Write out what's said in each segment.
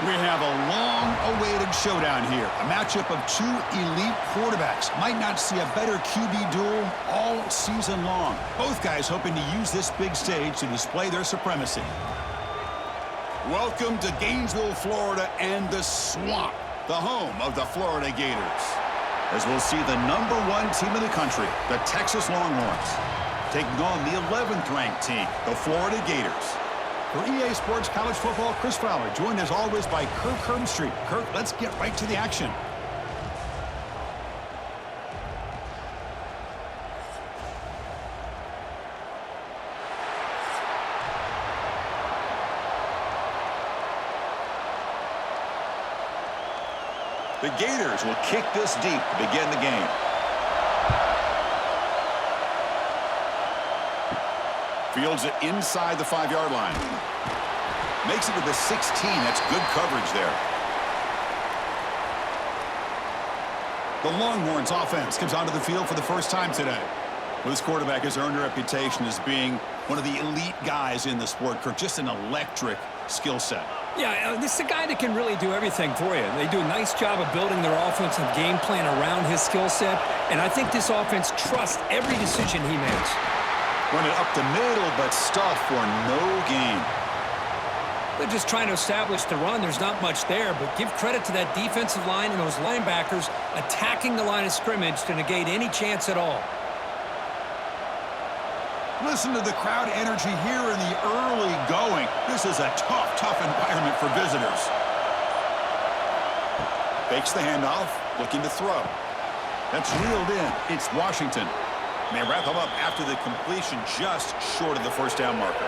We have a long-awaited showdown here. A matchup of two elite quarterbacks. Might not see a better QB duel all season long. Both guys hoping to use this big stage to display their supremacy. Welcome to Gainesville, Florida, and the Swamp, the home of the Florida Gators. As we'll see the #1 team in the country, the Texas Longhorns, taking on the 11th ranked team, the Florida Gators. For EA Sports College Football, Chris Fowler, joined as always by Kirk Herbstreit. Kirk, let's get right to the action. The Gators will kick this deep to begin the game. Fields it inside the 5-yard line. Makes it to the 16. That's good coverage there. The Longhorns offense comes onto the field for the first time today. Well, this quarterback has earned a reputation as being one of the elite guys in the sport. Just an electric skill set. Yeah, this is a guy that can really do everything for you. They do a nice job of building their offensive game plan around his skill set, and I think this offense trusts every decision he makes. Run it up the middle, but stuff for no gain. They're just trying to establish the run. There's not much there, but give credit to that defensive line and those linebackers attacking the line of scrimmage to negate any chance at all. Listen to the crowd energy here in the early going. This is a tough environment for visitors. Fakes the handoff, looking to throw. That's reeled in. It's Washington. They wrap him up after the completion, just short of the first down marker.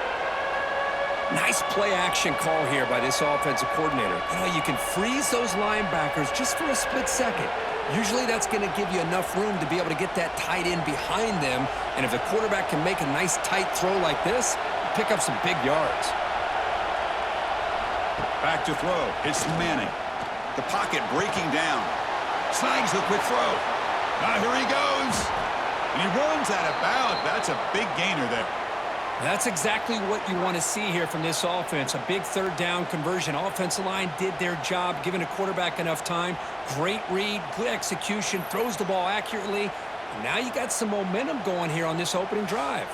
Nice play-action call here by this offensive coordinator. You can freeze those linebackers just for a split second. Usually that's going to give you enough room to be able to get that tight end behind them. And if the quarterback can make a nice tight throw like this, pick up some big yards. Back to throw. It's Manning. The pocket breaking down. Snags the quick throw. Now here he goes. And he runs out of bounds. That's a big gainer there. That's exactly what you want to see here from this offense. A big third down conversion. Offensive line did their job, giving a quarterback enough time. Great read, good execution, throws the ball accurately. And now you got some momentum going here on this opening drive.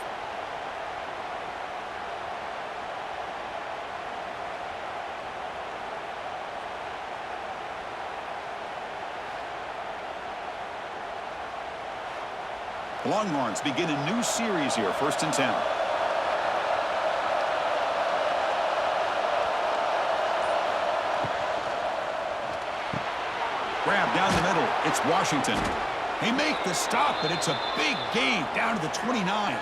The Longhorns begin a new series here, 1st and 10. Grab down the middle. It's Washington. They make the stop, but it's a big gain down to the 29.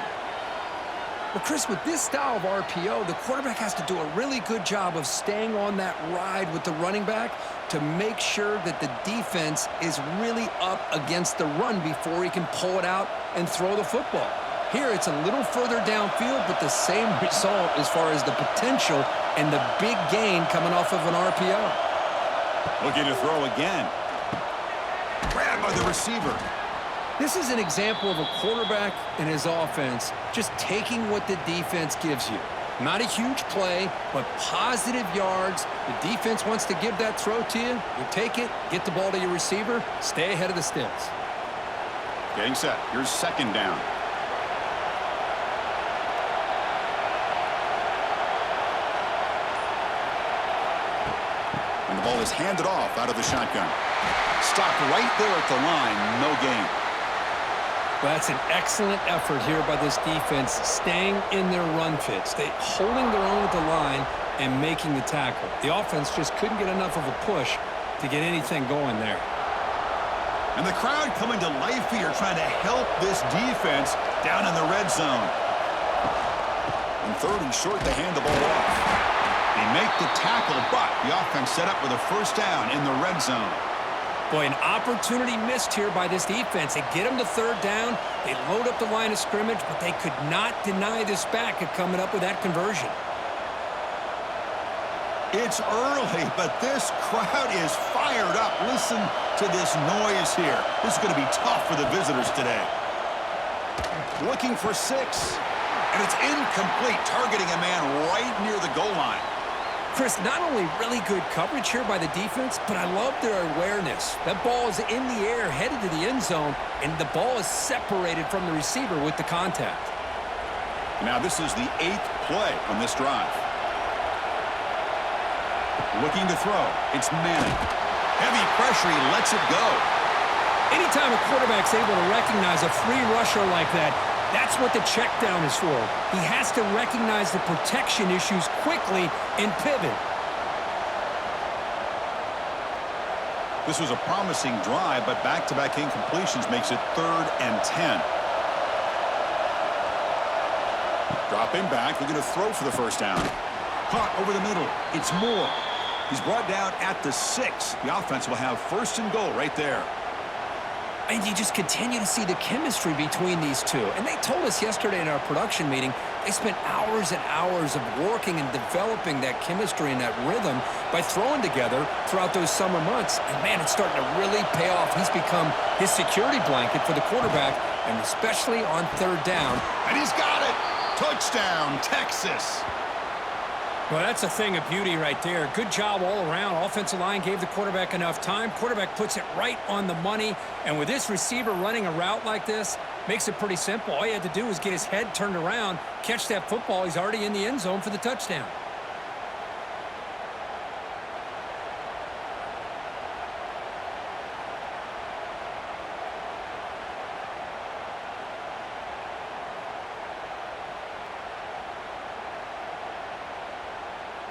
Well, Chris, with this style of RPO, the quarterback has to do a really good job of staying on that ride with the running back to make sure that the defense is really up against the run before he can pull it out and throw the football. Here, it's a little further downfield, but the same result as far as the potential and the big gain coming off of an RPO. Looking to throw again. Grabbed by the receiver. This is an example of a quarterback and his offense just taking what the defense gives you. Not a huge play, but positive yards. The defense wants to give that throw to you. You take it, get the ball to your receiver, stay ahead of the sticks. Getting set. Here's 2nd down. And the ball is handed off out of the shotgun. Stopped right there at the line. No gain. Well, that's an excellent effort here by this defense, staying in their run fits. They holding their own at the line and making the tackle. The offense just couldn't get enough of a push to get anything going there. And the crowd coming to life here, trying to help this defense down in the red zone. And 3rd and short, they hand the ball off. They make the tackle, but the offense set up with a 1st down in the red zone. Boy, an opportunity missed here by this defense. They get them to 3rd down. They load up the line of scrimmage, but they could not deny this back at coming up with that conversion. It's early, but this crowd is fired up. Listen to this noise here. This is going to be tough for the visitors today. Looking for 6, and it's incomplete, targeting a man right near the goal line. Chris, not only really good coverage here by the defense, but I love their awareness. That ball is in the air, headed to the end zone, and the ball is separated from the receiver with the contact. Now this is the 8th play on this drive. Looking to throw. It's Madden. Heavy pressure. He lets it go. Anytime a quarterback's able to recognize a free rusher like that, that's what the check down is for. He has to recognize the protection issues quickly and pivot. This was a promising drive, but back-to-back incompletions makes it 3rd and 10. Dropping back, looking to throw for the first down. Caught over the middle. It's Moore. He's brought down at the 6. The offense will have 1st and goal right there. And you just continue to see the chemistry between these two. And they told us yesterday in our production meeting, they spent hours and hours of working and developing that chemistry and that rhythm by throwing together throughout those summer months. And, man, it's starting to really pay off. He's become his security blanket for the quarterback, and especially on 3rd down. And he's got it. Touchdown, Texas. Well, that's a thing of beauty right there. Good job all around. Offensive line gave the quarterback enough time. Quarterback puts it right on the money. And with this receiver running a route like this, makes it pretty simple. All you had to do was get his head turned around, catch that football. He's already in the end zone for the touchdown.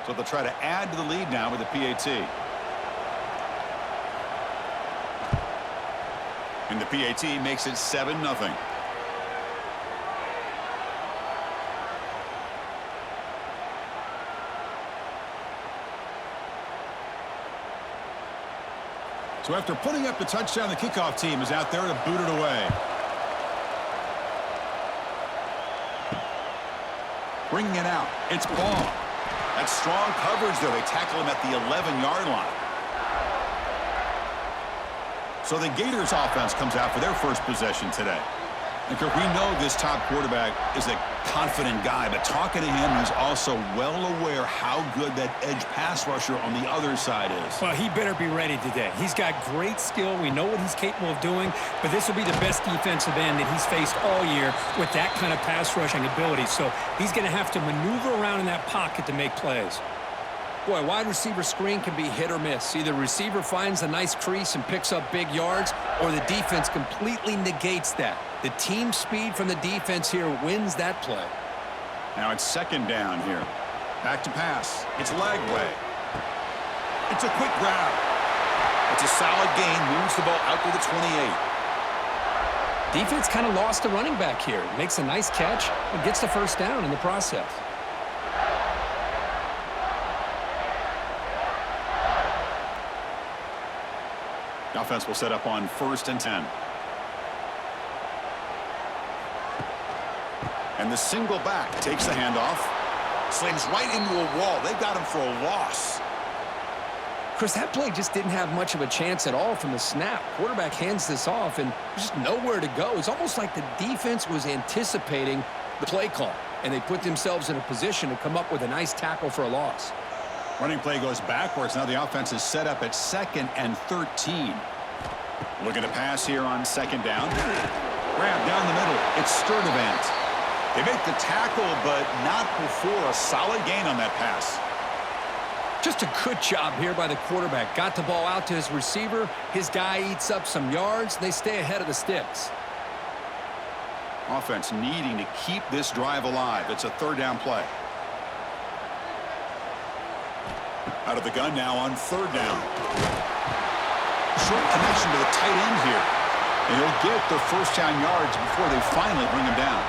So they'll try to add to the lead now with the PAT. And the PAT makes it 7-0. So after putting up the touchdown, the kickoff team is out there to boot it away. Bringing it out. It's Ball. That's strong coverage, though. They tackle him at the 11-yard line. So the Gators offense comes out for their first possession today. And Kirk, we know this top quarterback is a confident guy, but talking to him, he's also well aware how good that edge pass rusher on the other side is. Well, he better be ready today. He's got great skill. We know what he's capable of doing, but this will be the best defensive end that he's faced all year with that kind of pass rushing ability. So he's going to have to maneuver around in that pocket to make plays. Boy, wide receiver screen can be hit or miss. Either receiver finds a nice crease and picks up big yards, or the defense completely negates that. The team speed from the defense here wins that play. Now it's 2nd down here. Back to pass. It's leg way. It's a quick grab. It's a solid gain. Moves the ball out to the 28. Defense kind of lost the running back here. Makes a nice catch and gets the first down in the process. The offense will set up on 1st and 10. And the single back takes the handoff. Slings right into a wall. They've got him for a loss. Chris, that play just didn't have much of a chance at all from the snap. Quarterback hands this off, and there's just nowhere to go. It's almost like the defense was anticipating the play call, and they put themselves in a position to come up with a nice tackle for a loss. Running play goes backwards. Now the offense is set up at 2nd and 13. Looking to pass here on 2nd down. Grab down the middle. It's Sturdivant. They make the tackle, but not before a solid gain on that pass. Just a good job here by the quarterback. Got the ball out to his receiver. His guy eats up some yards. They stay ahead of the sticks. Offense needing to keep this drive alive. It's a 3rd down play. Out of the gun now on 3rd down. Short connection to the tight end here. And he'll get the first down yards before they finally bring him down.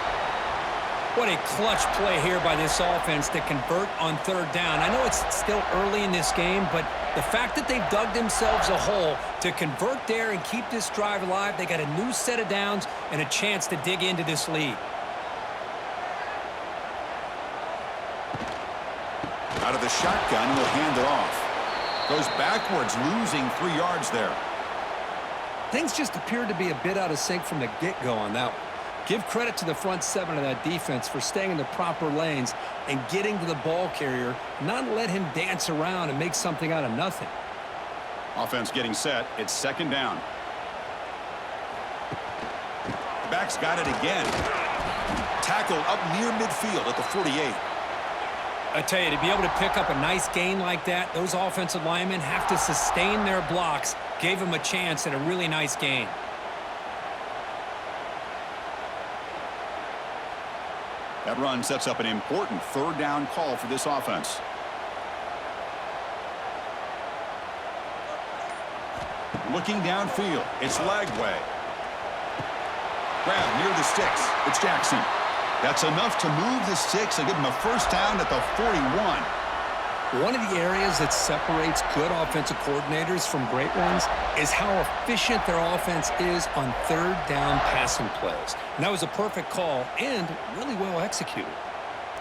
What a clutch play here by this offense to convert on 3rd down. I know it's still early in this game, but the fact that they've dug themselves a hole to convert there and keep this drive alive, they got a new set of downs and a chance to dig into this lead. Out of the shotgun, he'll hand it off. Goes backwards, losing 3 yards there. Things just appeared to be a bit out of sync from the get-go on that one. Give credit to the front seven of that defense for staying in the proper lanes and getting to the ball carrier, not let him dance around and make something out of nothing. Offense getting set. It's second down. Back's got it again. Tackle up near midfield at the 48. I tell you, to be able to pick up a nice gain like that, those offensive linemen have to sustain their blocks. Gave him a chance at a really nice gain. That run sets up an important third down call for this offense. Looking downfield, it's Lagway. Grab near the sticks. It's Jackson. That's enough to move the sticks and give him a first down at the 41. One of the areas that separates good offensive coordinators from great ones is how efficient their offense is on third down passing plays. And that was a perfect call and really well executed.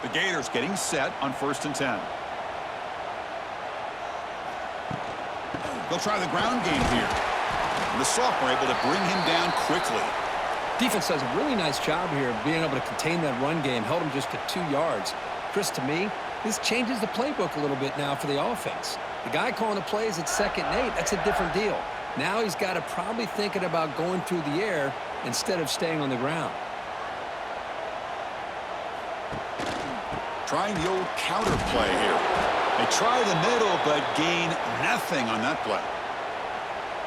The Gators getting set on 1st and 10. They'll try the ground game here. And the sophomore able to bring him down quickly. Defense does a really nice job here of being able to contain that run game, held him just to 2 yards. Chris, to me, this changes the playbook a little bit now for the offense. The guy calling the plays at 2nd and 8, that's a different deal. Now he's got to probably thinking about going through the air instead of staying on the ground. Trying the old counter play here. They try the middle, but gain nothing on that play.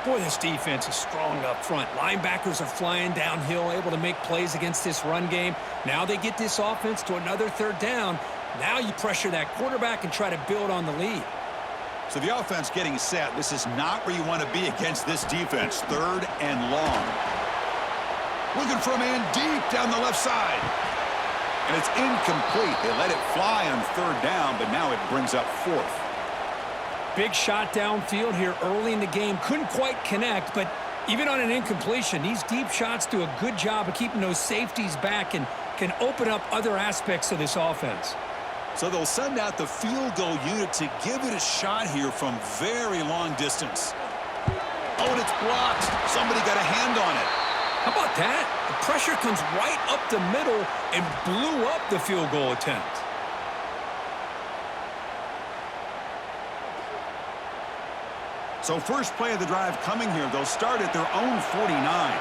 Boy, this defense is strong up front. Linebackers are flying downhill, able to make plays against this run game. Now they get this offense to another third down. Now you pressure that quarterback and try to build on the lead. So the offense getting set. This is not where you want to be against this defense. 3rd and long. Looking for a man deep down the left side. And it's incomplete. They let it fly on 3rd down, but now it brings up 4th. Big shot downfield here early in the game. Couldn't quite connect, but even on an incompletion, these deep shots do a good job of keeping those safeties back and can open up other aspects of this offense. So they'll send out the field goal unit to give it a shot here from very long distance. Oh, and it's blocked. Somebody got a hand on it. How about that? The pressure comes right up the middle and blew up the field goal attempt. So first play of the drive coming here. They'll start at their own 49.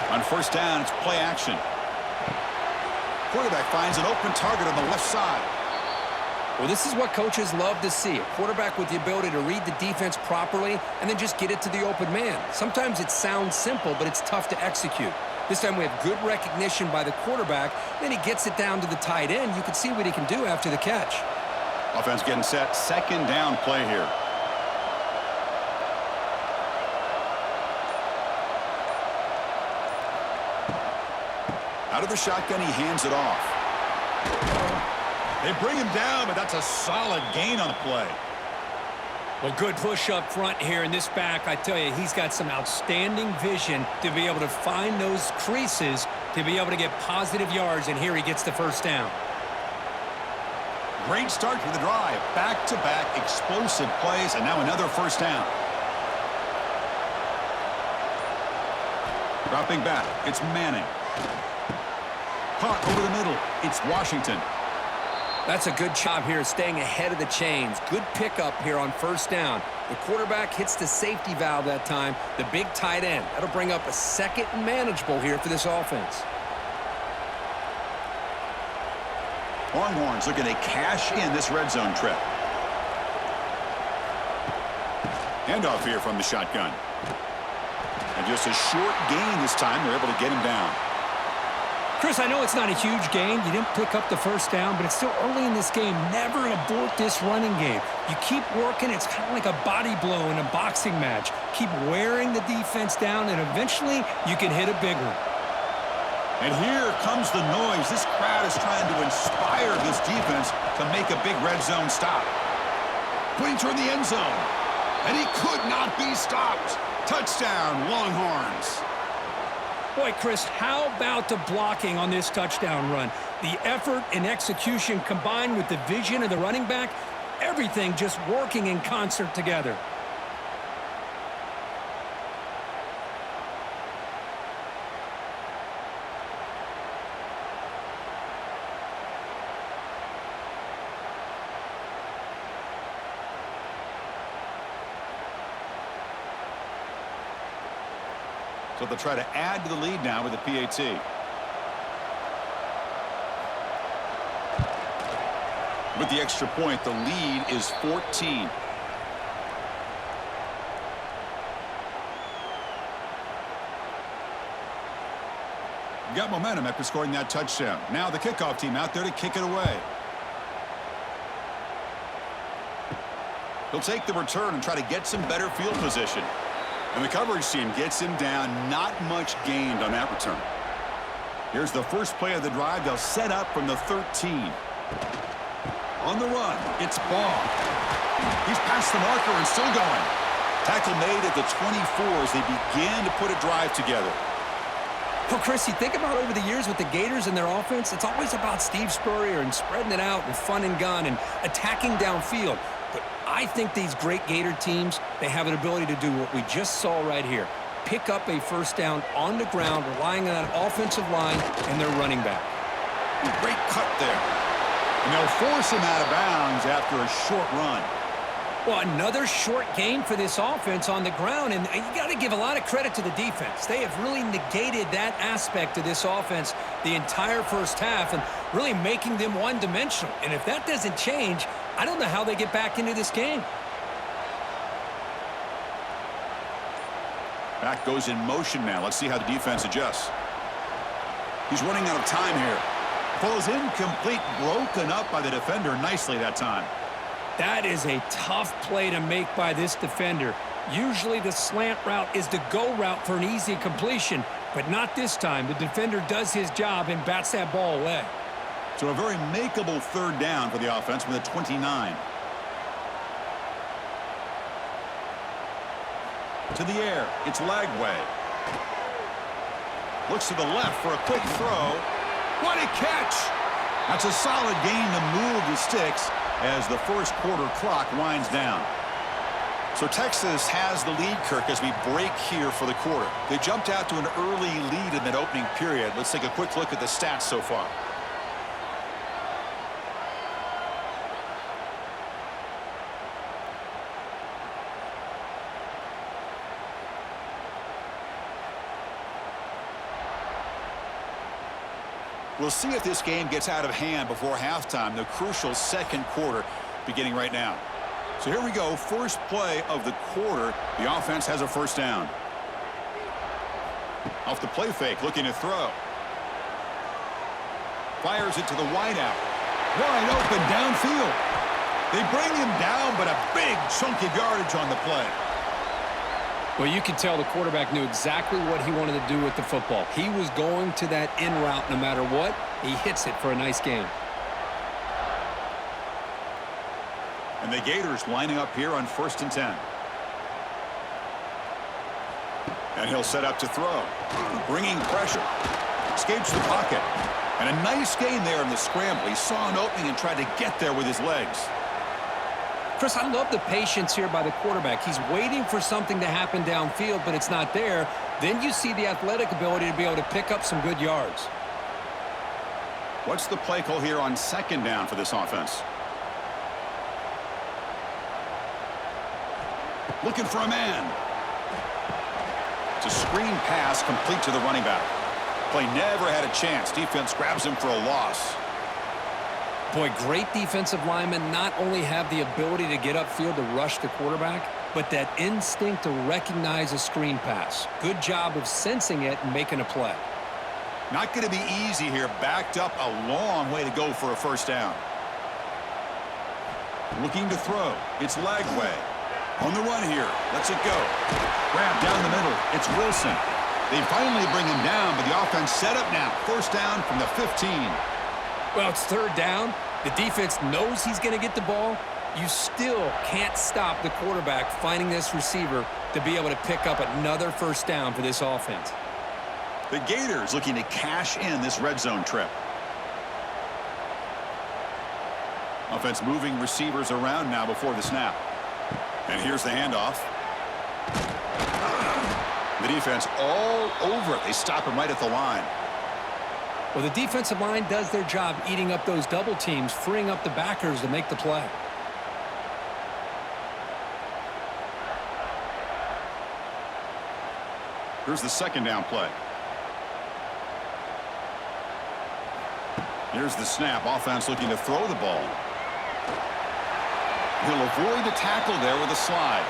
On 1st down, it's play action. Quarterback finds an open target on the left side. Well, this is what coaches love to see. A quarterback with the ability to read the defense properly and then just get it to the open man. Sometimes it sounds simple, but it's tough to execute. This time we have good recognition by the quarterback. Then he gets it down to the tight end. You can see what he can do after the catch. Offense getting set. 2nd down play here. Out of the shotgun, he hands it off. They bring him down, but that's a solid gain on the play. Well, good push up front here in this back. I tell you, he's got some outstanding vision to be able to find those creases to be able to get positive yards, and here he gets the first down. Great start to the drive. Back-to-back explosive plays, and now another first down. Dropping back, it's Manning. Caught over the middle, it's Washington. That's a good job here, staying ahead of the chains. Good pickup here on 1st down. The quarterback hits the safety valve that time, the big tight end. That'll bring up a 2nd and manageable here for this offense. Longhorns looking to cash in this red zone trip. Handoff here from the shotgun. And just a short gain this time. They're able to get him down. Chris, I know it's not a huge gain. You didn't pick up the first down, but it's still early in this game. Never abort this running game. You keep working. It's kind of like a body blow in a boxing match. Keep wearing the defense down, and eventually you can hit a big one. And here comes the noise. This crowd is trying to inspire this defense to make a big red zone stop. Putting toward the end zone. And he could not be stopped. Touchdown, Longhorns. Boy, Chris, how about the blocking on this touchdown run? The effort and execution combined with the vision of the running back, everything just working in concert together. So they'll try to add to the lead now with the PAT. With the extra point, the lead is 14. Got momentum after scoring that touchdown. Now the kickoff team out there to kick it away. He'll take the return and try to get some better field position. And the coverage team gets him down. Not much gained on that return. Here's the first play of the drive. They'll set up from the 13. On the run, it's Ball. He's past the marker and still going. Tackle made at the 24 as they begin to put a drive together. Well, Chris, you think about over the years with the Gators and their offense, it's always about Steve Spurrier and spreading it out and fun and gun and attacking downfield. But I think these great Gator teams, they have an ability to do what we just saw right here. Pick up a first down on the ground, relying on that offensive line and their running back. Great cut there. And they'll force him out of bounds after a short run. Well, another short gain for this offense on the ground, and you got to give a lot of credit to the defense. They have really negated that aspect of this offense the entire first half and really making them one-dimensional. And if that doesn't change, I don't know how they get back into this game. Back goes in motion now. Let's see how the defense adjusts. He's running out of time here. Falls incomplete, broken up by the defender nicely that time. That is a tough play to make by this defender. Usually the slant route is the go route for an easy completion, but not this time. The defender does his job and bats that ball away. So a very makeable third down for the offense with a 29. To the air, it's Lagway. Looks to the left for a quick throw. What a catch! That's a solid gain to move the sticks as the first quarter clock winds down. So Texas has the lead, Kirk, as we break here for the quarter. They jumped out to an early lead in that opening period. Let's take a quick look at the stats so far. We'll see if this game gets out of hand before halftime, the crucial second quarter beginning right now. So here we go, first play of the quarter. The offense has a first down. Off the play fake, looking to throw. Fires it to the wideout. Wide open downfield. They bring him down, but a big chunk of yardage on the play. Well, you could tell the quarterback knew exactly what he wanted to do with the football. He was going to that in route no matter what. He hits it for a nice gain. And the Gators lining up here on 1st and 10. And he'll set up to throw. Bringing pressure. Escapes the pocket. And a nice gain there in the scramble. He saw an opening and tried to get there with his legs. Chris, I love the patience here by the quarterback. He's waiting for something to happen downfield, but it's not there. Then you see the athletic ability to be able to pick up some good yards. What's the play call here on second down for this offense? Looking for a man. It's a screen pass complete to the running back. Play never had a chance. Defense grabs him for a loss. Boy, great defensive linemen not only have the ability to get upfield to rush the quarterback, but that instinct to recognize a screen pass. Good job of sensing it and making a play. Not going to be easy here. Backed up a long way to go for a first down. Looking to throw. It's Lagway. On the run here. Lets it go. Grab down the middle. It's Wilson. They finally bring him down, but the offense set up now. First down from the 15. Well, it's third down. The defense knows he's going to get the ball. You still can't stop the quarterback finding this receiver to be able to pick up another first down for this offense. The Gators looking to cash in this red zone trip. Offense moving receivers around now before the snap. And here's the handoff. The defense all over it. They stop him right at the line. Well, the defensive line does their job eating up those double teams, freeing up the backers to make the play. Here's the second down play. Here's the snap. Offense looking to throw the ball. He'll avoid the tackle there with a slide.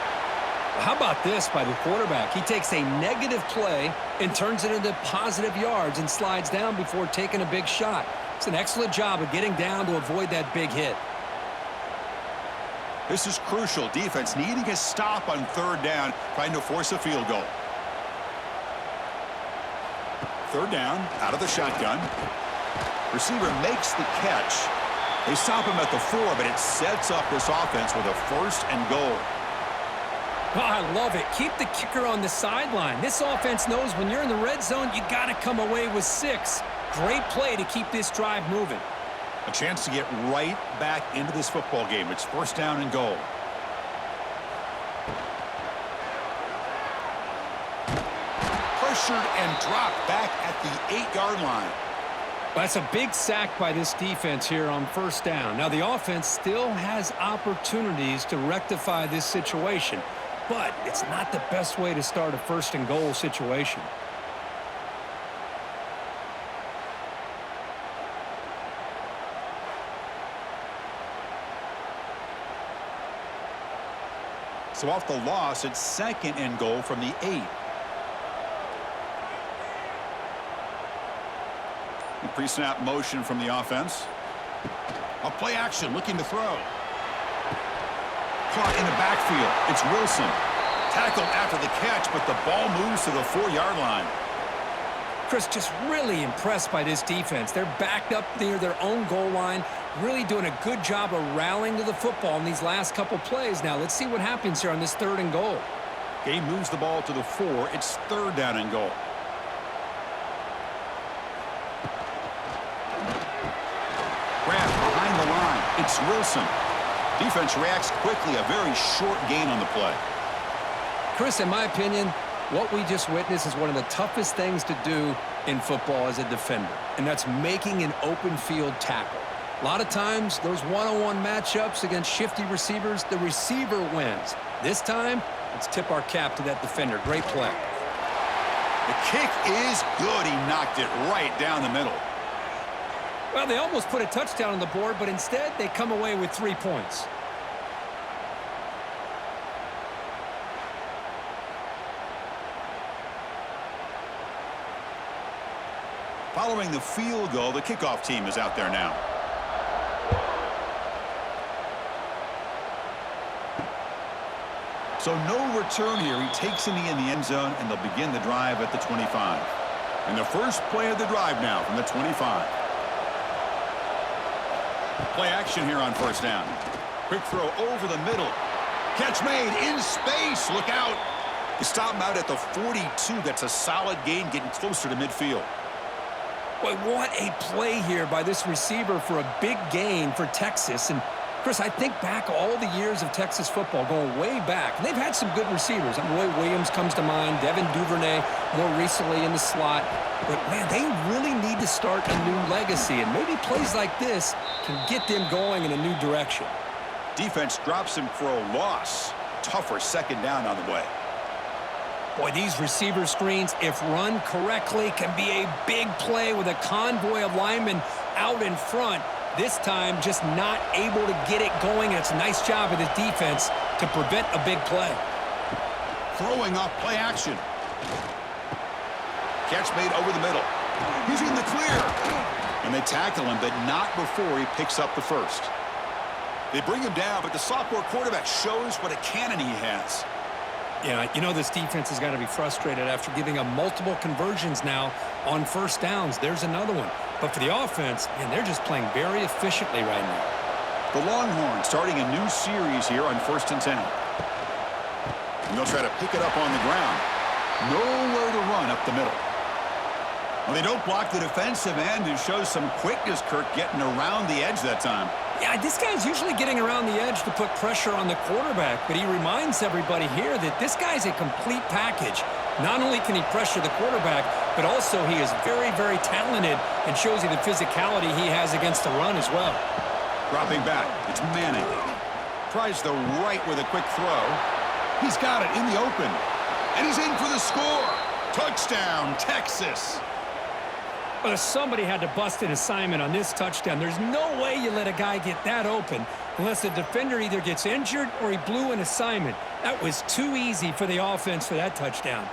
How about this by the quarterback? He takes a negative play and turns it into positive yards and slides down before taking a big shot. It's an excellent job of getting down to avoid that big hit. This is crucial. Defense needing a stop on third down, trying to force a field goal. Third down, out of the shotgun. Receiver makes the catch. They stop him at the 4, but it sets up this offense with a first and goal. Oh, I love it. Keep the kicker on the sideline. This offense knows when you're in the red zone, you got to come away with 6. Great play to keep this drive moving. A chance to get right back into this football game. It's first down and goal. Pressured and dropped back at the 8-yard line. That's a big sack by this defense here on first down. Now, the offense still has opportunities to rectify this situation, but it's not the best way to start a first and goal situation. So off the loss, it's second and goal from the 8. Pre-snap motion from the offense. A play action, looking to throw. Caught in the backfield. It's Wilson. Tackled after the catch, but the ball moves to the 4-yard line. Chris, just really impressed by this defense. They're backed up near their own goal line, really doing a good job of rallying to the football in these last couple plays. Now, let's see what happens here on this third and goal. Game moves the ball to the 4. It's third down and goal. Behind the line, it's Wilson. Defense reacts quickly, a very short gain on the play. Chris, in my opinion, what we just witnessed is one of the toughest things to do in football as a defender, and that's making an open field tackle. A lot of times, those one-on-one matchups against shifty receivers, the receiver wins. This time, let's tip our cap to that defender. Great play. The kick is good. He knocked it right down the middle. Well, they almost put a touchdown on the board, but instead they come away with 3 points. Following the field goal, the kickoff team is out there now. So no return here. He takes a knee in the end zone, and they'll begin the drive at the 25. And the first play of the drive now from the 25. Play action here on first down. Quick throw over the middle. Catch made in space. Look out. You stop him out at the 42. That's a solid gain, getting closer to midfield. Boy, what a play here by this receiver for a big gain for Texas. And Chris, I think back all the years of Texas football, going way back. And they've had some good receivers. Roy Williams comes to mind, Devin Duvernay more recently in the slot. But, man, they really need to start a new legacy. And maybe plays like this can get them going in a new direction. Defense drops him for a loss. Tougher second down on the way. Boy, these receiver screens, if run correctly, can be a big play with a convoy of linemen out in front. This time, just not able to get it going. And it's a nice job of the defense to prevent a big play. Throwing off play action. Catch made over the middle. He's in the clear. And they tackle him, but not before he picks up the first. They bring him down, but the sophomore quarterback shows what a cannon he has. Yeah, you know this defense has got to be frustrated after giving up multiple conversions now on first downs. There's another one. But for the offense, man, they're just playing very efficiently right now. The Longhorns starting a new series here on 1st and 10. And they'll try to pick it up on the ground. Nowhere to run up the middle. Well, they don't block the defensive end, who shows some quickness, Kirk, getting around the edge that time. Yeah, this guy's usually getting around the edge to put pressure on the quarterback, but he reminds everybody here that this guy's a complete package. Not only can he pressure the quarterback, but also he is very, very talented and shows you the physicality he has against the run as well. Dropping back, it's Manning. Tries the right with a quick throw. He's got it in the open, and he's in for the score. Touchdown, Texas. Somebody had to bust an assignment on this touchdown. There's no way you let a guy get that open unless the defender either gets injured or he blew an assignment. That was too easy for the offense for that touchdown.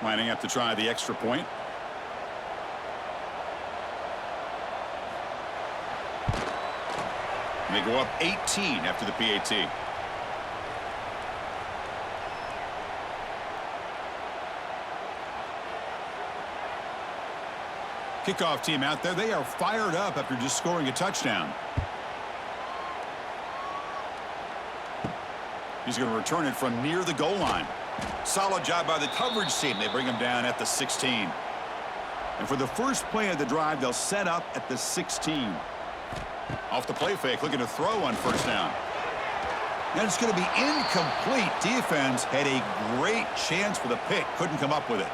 Lining up to try the extra point. And they go up 18 after the PAT. Kickoff team out there. They are fired up after just scoring a touchdown. He's going to return it from near the goal line. Solid job by the coverage team. They bring him down at the 16. And for the first play of the drive, they'll set up at the 16. Off the play fake, looking to throw on first down. And it's going to be incomplete. Defense had a great chance for the pick. Couldn't come up with it.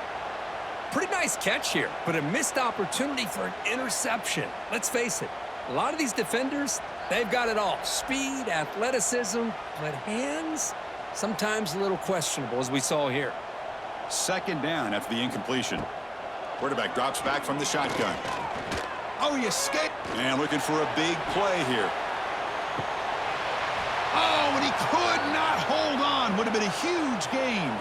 Pretty nice catch here, but a missed opportunity for an interception. Let's face it, a lot of these defenders, they've got it all. Speed, athleticism, but hands, sometimes a little questionable, as we saw here. Second down after the incompletion. Quarterback drops back from the shotgun. Oh, he escaped. And looking for a big play here. Oh, and he could not hold on. Would have been a huge gain.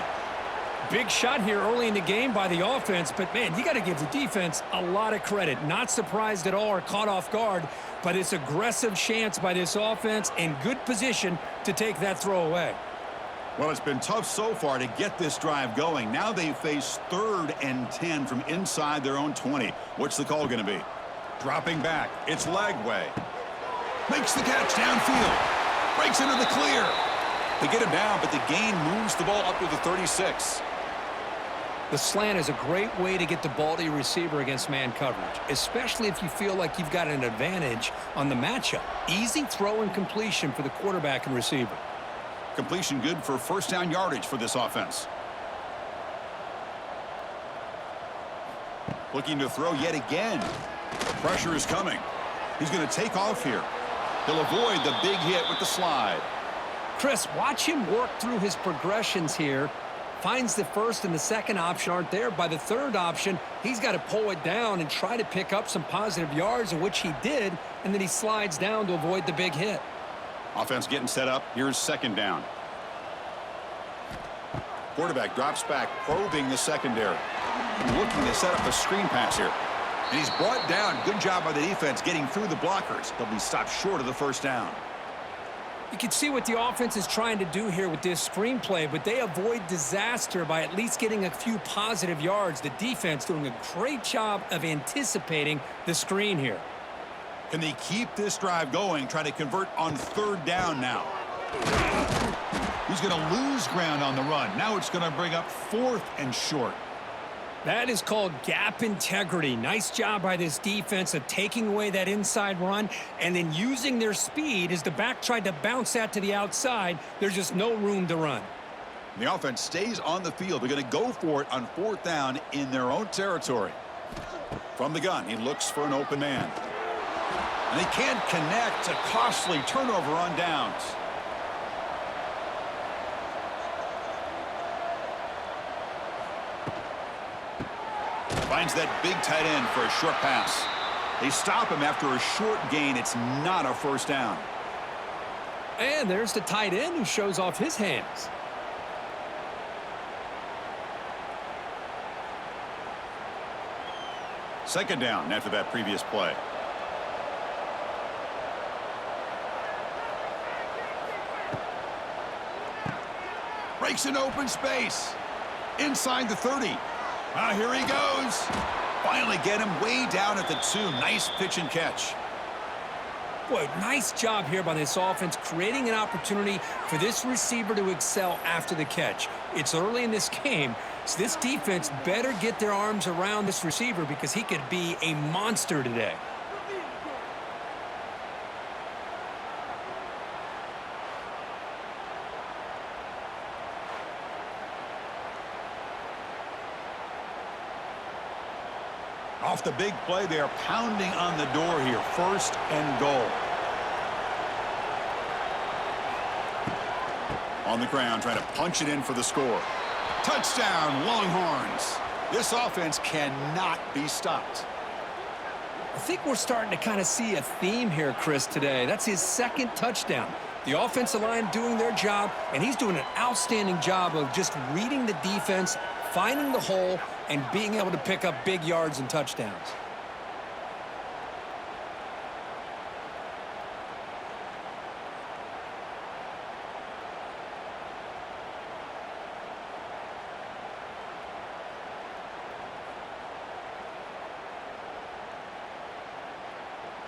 Big shot here early in the game by the offense, but, man, you got to give the defense a lot of credit. Not surprised at all or caught off guard, but it's aggressive chance by this offense in good position to take that throw away. Well, it's been tough so far to get this drive going. Now they face 3rd and 10 from inside their own 20. What's the call going to be? Dropping back. It's Lagway. Makes the catch downfield. Breaks into the clear. They get him down, but the gain moves the ball up to the 36. The slant is a great way to get the ball to your receiver against man coverage, especially if you feel like you've got an advantage on the matchup. Easy throw and completion for the quarterback and receiver. Completion good for first down yardage for this offense. Looking to throw yet again. Pressure is coming. He's going to take off here. He'll avoid the big hit with the slide. Chris, watch him work through his progressions here. Finds the first and the second option aren't there. By the third option, he's got to pull it down and try to pick up some positive yards, in which he did, and then he slides down to avoid the big hit. Offense getting set up. Here's second down. Quarterback drops back, probing the secondary. Looking to set up a screen pass here. And he's brought down. Good job by the defense getting through the blockers. They'll be stopped short of the first down. You can see what the offense is trying to do here with this screenplay, but they avoid disaster by at least getting a few positive yards. The defense doing a great job of anticipating the screen here. Can they keep this drive going, try to convert on third down now? He's going to lose ground on the run. Now it's going to bring up 4th and short. That is called gap integrity. Nice job by this defense of taking away that inside run and then using their speed as the back tried to bounce that to the outside. There's just no room to run. The offense stays on the field. They're going to go for it on 4th down in their own territory. From the gun, he looks for an open man. And they can't connect. A costly turnover on downs. Finds that big tight end for a short pass. They stop him after a short gain. It's not a first down. And there's the tight end who shows off his hands. Second down after that previous play. Breaks an open space. Inside the 30. Here he goes. Finally get him way down at the 2. Nice pitch and catch. Boy, nice job here by this offense, creating an opportunity for this receiver to excel after the catch. It's early in this game, so this defense better get their arms around this receiver because he could be a monster today. Off the big play, they are pounding on the door here. 1st and goal. On the ground, trying to punch it in for the score. Touchdown, Longhorns. This offense cannot be stopped. I think we're starting to kind of see a theme here, Chris, today. That's his 2nd touchdown. The offensive line doing their job, and he's doing an outstanding job of just reading the defense, finding the hole, and being able to pick up big yards and touchdowns.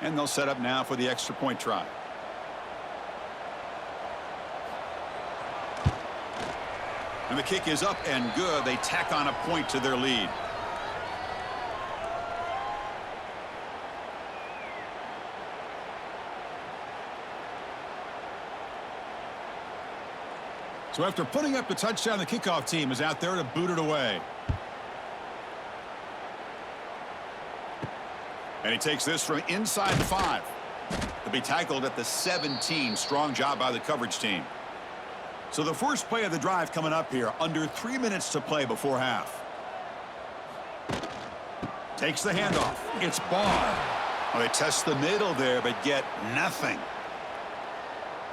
And they'll set up now for the extra point try. And the kick is up and good. They tack on a point to their lead. So after putting up the touchdown, the kickoff team is out there to boot it away. And he takes this from inside 5. To be tackled at the 17. Strong job by the coverage team. So the first play of the drive coming up here. Under 3 minutes to play before half. Takes the handoff. It's Barr. Well, they test the middle there, but get nothing.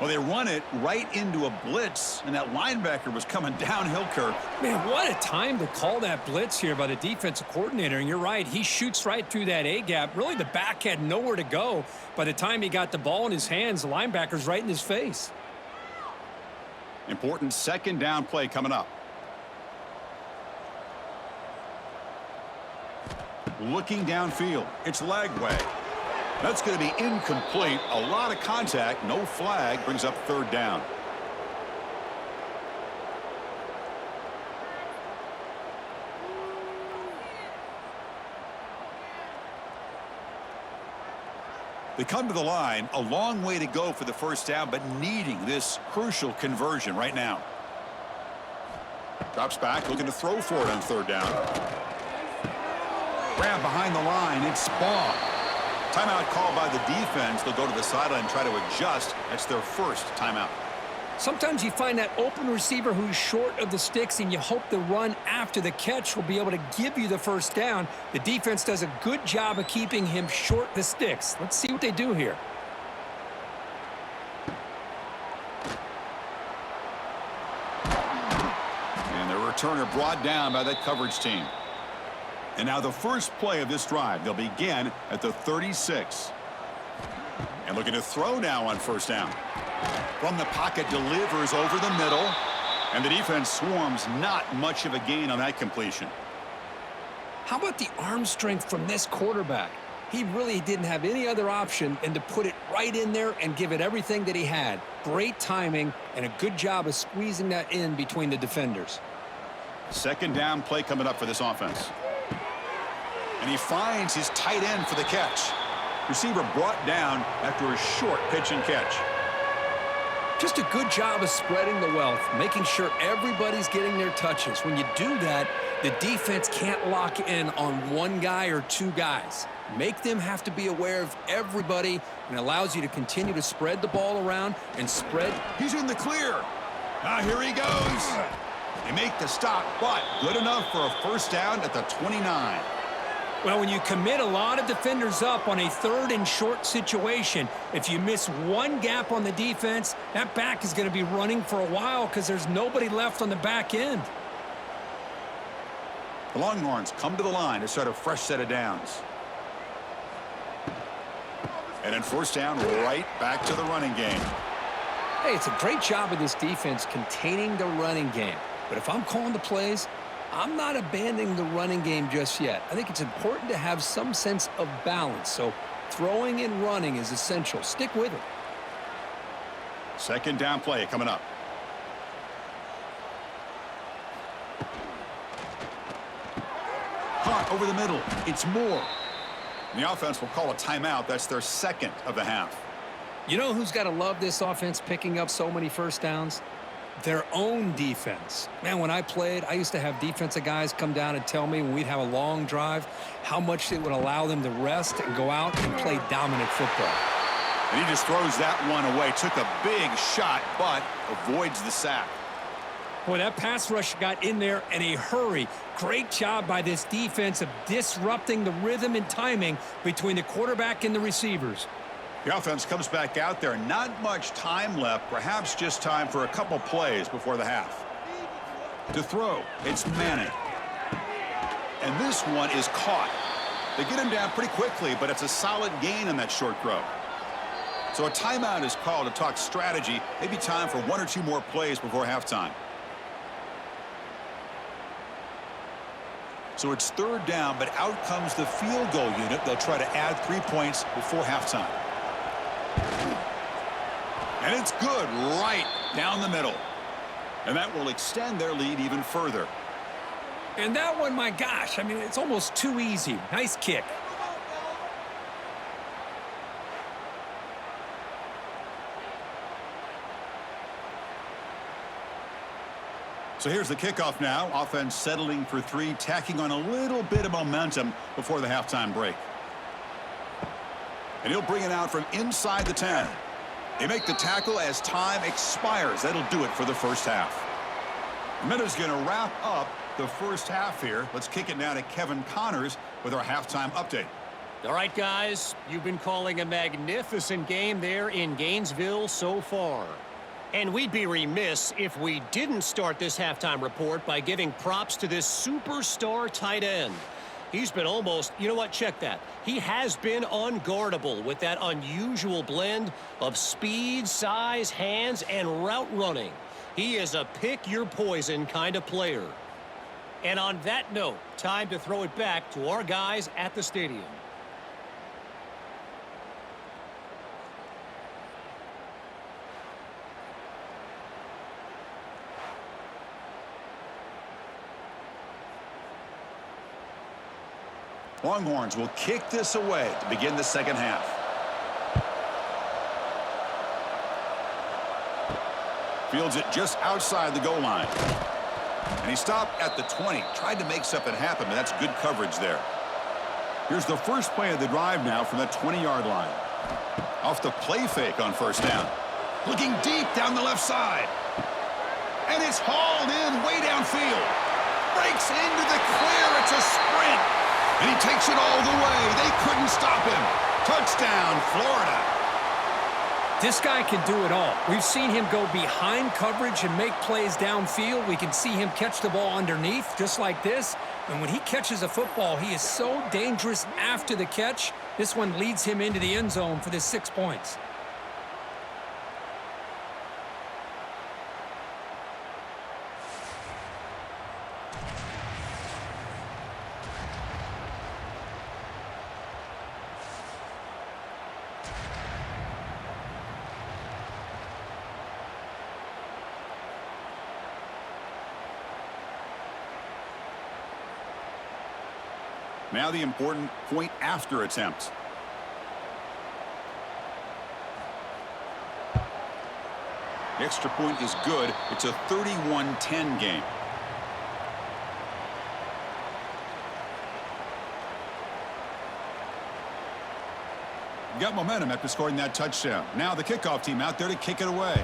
Well, they run it right into a blitz, and that linebacker was coming downhill, Kirk. Man, what a time to call that blitz here by the defensive coordinator. And you're right, he shoots right through that A-gap. Really, the back had nowhere to go. By the time he got the ball in his hands, the linebacker's right in his face. Important 2nd down play coming up. Looking downfield. It's Lagway. That's going to be incomplete. A lot of contact. No flag. Brings up 3rd down. They come to the line. A long way to go for the 1st down, but needing this crucial conversion right now. Drops back, looking to throw for it on 3rd down. Grab behind the line. It's Baugh. Timeout called by the defense. They'll go to the sideline and try to adjust. That's their 1st timeout. Sometimes you find that open receiver who's short of the sticks, and you hope the run after the catch will be able to give you the 1st down. The defense does a good job of keeping him short the sticks. Let's see what they do here. And the returner brought down by that coverage team. And now the first play of this drive. They'll begin at the 36. And looking to throw now on 1st down. From the pocket, delivers over the middle. And the defense swarms. Not much of a gain on that completion. How about the arm strength from this quarterback? He really didn't have any other option than to put it right in there and give it everything that he had. Great timing and a good job of squeezing that in between the defenders. 2nd down play coming up for this offense. And he finds his tight end for the catch. Receiver brought down after a short pitch and catch. Just a good job of spreading the wealth, making sure everybody's getting their touches. When you do that, the defense can't lock in on 1 guy or 2 guys. Make them have to be aware of everybody, and allows you to continue to spread the ball around and spread. He's in the clear. Here he goes. They make the stop, but good enough for a 1st down at the 29. Well, when you commit a lot of defenders up on a 3rd and short situation, if you miss 1 gap on the defense, that back is going to be running for a while because there's nobody left on the back end. The Longhorns come to the line to start a fresh set of downs. And then 1st down, right back to the running game. Hey, it's a great job of this defense containing the running game. But if I'm calling the plays, I'm not abandoning the running game just yet. I think it's important to have some sense of balance. So throwing and running is essential. Stick with it. 2nd down play coming up. Caught over the middle. It's Moore. And the offense will call a timeout. That's their 2nd of the half. You know who's got to love this offense picking up so many 1st downs? Their own defense. Man, when I played, I used to have defensive guys come down and tell me when we'd have a long drive how much it would allow them to rest and go out and play dominant football. And he just throws that one away. Took a big shot, but avoids the sack. Boy, that pass rush got in there in a hurry. Great job by this defense of disrupting the rhythm and timing between the quarterback and the receivers. The offense comes back out there. Not much time left. Perhaps just time for a couple plays before the half. To throw, it's Madden. And this one is caught. They get him down pretty quickly, but it's a solid gain on that short throw. So a timeout is called to talk strategy. Maybe time for one or two more plays before halftime. So it's third down, but out comes the field goal unit. They'll try to add 3 points before halftime. And it's good right down the middle. And that will extend their lead even further. And that one, my gosh, I mean, it's almost too easy. Nice kick. So here's the kickoff now. Offense settling for 3, tacking on a little bit of momentum before the halftime break. And he'll bring it out from inside the 10. They make the tackle as time expires. That'll do it for the first half. Minuta's going to wrap up the first half here. Let's kick it now to Kevin Connors with our halftime update. All right, guys, you've been calling a magnificent game there in Gainesville so far. And we'd be remiss if we didn't start this halftime report by giving props to this superstar tight end. He's been almost, you know what, check that. He has been unguardable with that unusual blend of speed, size, hands, and route running. He is a pick-your-poison kind of player. And on that note, time to throw it back to our guys at the stadium. Longhorns will kick this away to begin the second half. Fields it just outside the goal line. And he stopped at the 20. Tried to make something happen, but that's good coverage there. Here's the first play of the drive now from the 20-yard line. Off the play fake on first down. Looking deep down the left side. And it's hauled in way downfield. Breaks into the clear. It's a sprint. And he takes it all the way. They couldn't stop him. Touchdown, Florida. This guy can do it all. We've seen him go behind coverage and make plays downfield. We can see him catch the ball underneath just like this. And when he catches a football, he is so dangerous after the catch. This one leads him into the end zone for the 6 points. Now the important point after attempt. The extra point is good. It's a 31-10 game. Got momentum after scoring that touchdown. Now the kickoff team out there to kick it away.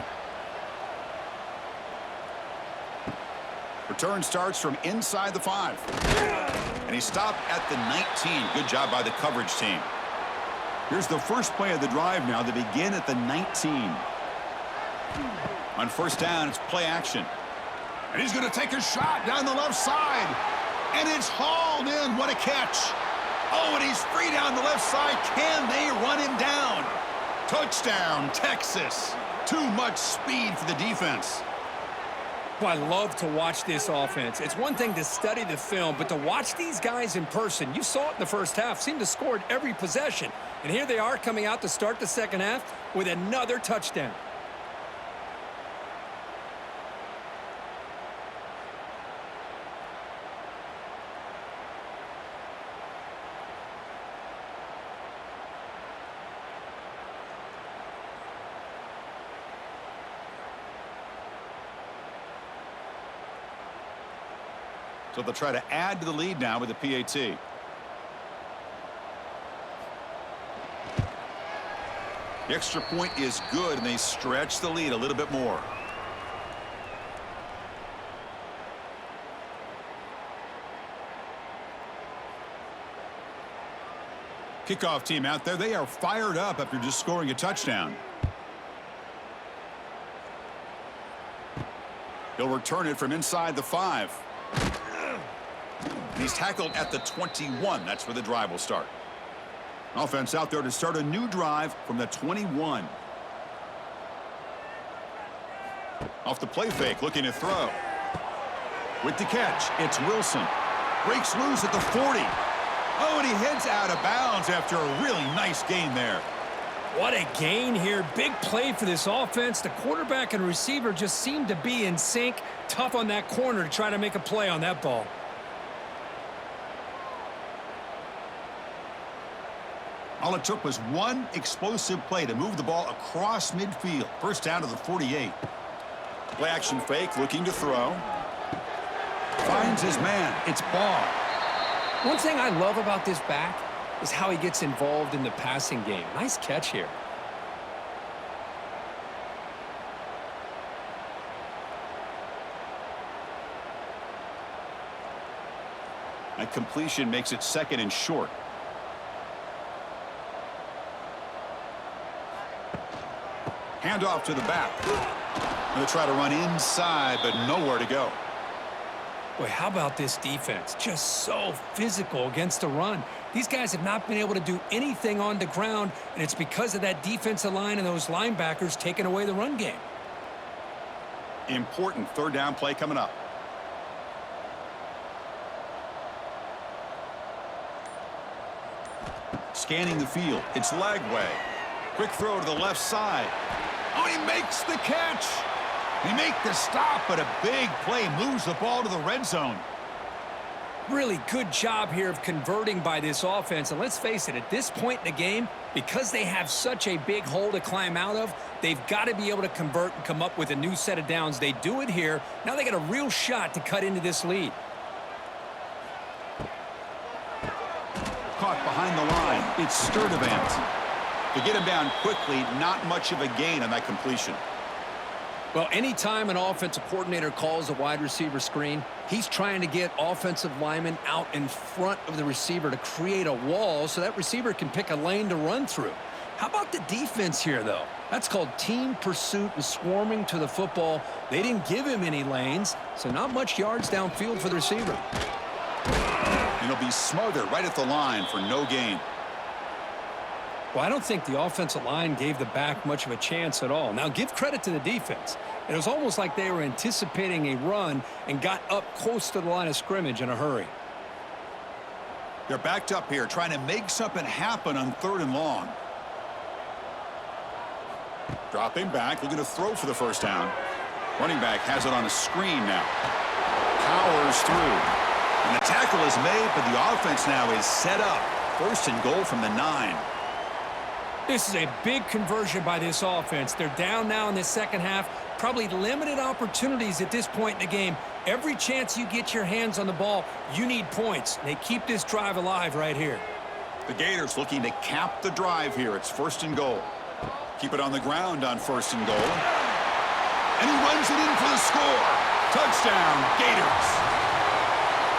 Return starts from inside the 5. And he stopped at the 19. Good job by the coverage team. Here's the first play of the drive now to begin at the 19. On first down, it's play action. And he's going to take a shot down the left side. And it's hauled in. What a catch. Oh, and he's free down the left side. Can they run him down? Touchdown, Texas. Too much speed for the defense. Well, I love to watch this offense. It's one thing to study the film, but to watch these guys in person, you saw it in the first half, seemed to score at every possession. And here they are coming out to start the second half with another touchdown. So they'll try to add to the lead now with the PAT. The extra point is good, and they stretch the lead a little bit more. Kickoff team out there, they are fired up after just scoring a touchdown. He'll return it from inside the 5. He's tackled at the 21. That's where the drive will start. Offense out there to start a new drive from the 21. Off the play fake, looking to throw. With the catch, it's Wilson. Breaks loose at the 40. Oh, and he heads out of bounds after a really nice gain there. What a gain here. Big play for this offense. The quarterback and receiver just seem to be in sync. Tough on that corner to try to make a play on that ball. All it took was one explosive play to move the ball across midfield. First down to the 48. Play action fake, looking to throw. Finds his man. It's Ball. One thing I love about this back is how he gets involved in the passing game. Nice catch here. That completion makes it second and short. Handoff to the back. Going to try to run inside, but nowhere to go. Boy, how about this defense? Just so physical against the run. These guys have not been able to do anything on the ground, and it's because of that defensive line and those linebackers taking away the run game. Important third down play coming up. Scanning the field. It's Lagway. Quick throw to the left side. Oh, he makes the catch. He make the stop, but a big play moves the ball to the red zone. Really good job here of converting by this offense. And let's face it, at this point in the game, because they have such a big hole to climb out of, they've got to be able to convert and come up with a new set of downs. They do it here. Now they got a real shot to cut into this lead. Caught behind the line. It's Sturdivant. To get him down quickly, not much of a gain on that completion. Well, anytime an offensive coordinator calls a wide receiver screen, he's trying to get offensive linemen out in front of the receiver to create a wall so that receiver can pick a lane to run through. How about the defense here, though? That's called team pursuit and swarming to the football. They didn't give him any lanes, so not much yards downfield for the receiver. And he'll be smothered right at the line for no gain. Well, I don't think the offensive line gave the back much of a chance at all. Now, give credit to the defense. It was almost like they were anticipating a run and got up close to the line of scrimmage in a hurry. They're backed up here, trying to make something happen on third and long. Dropping back, looking to throw for the first down. Running back has it on a screen now. Powers through. And the tackle is made, but the offense now is set up. First and goal from the 9. This is a big conversion by this offense. They're down now in the second half. Probably limited opportunities at this point in the game. Every chance you get your hands on the ball, you need points. They keep this drive alive right here. The Gators looking to cap the drive here. It's first and goal. Keep it on the ground on first and goal. And he runs it in for the score. Touchdown, Gators.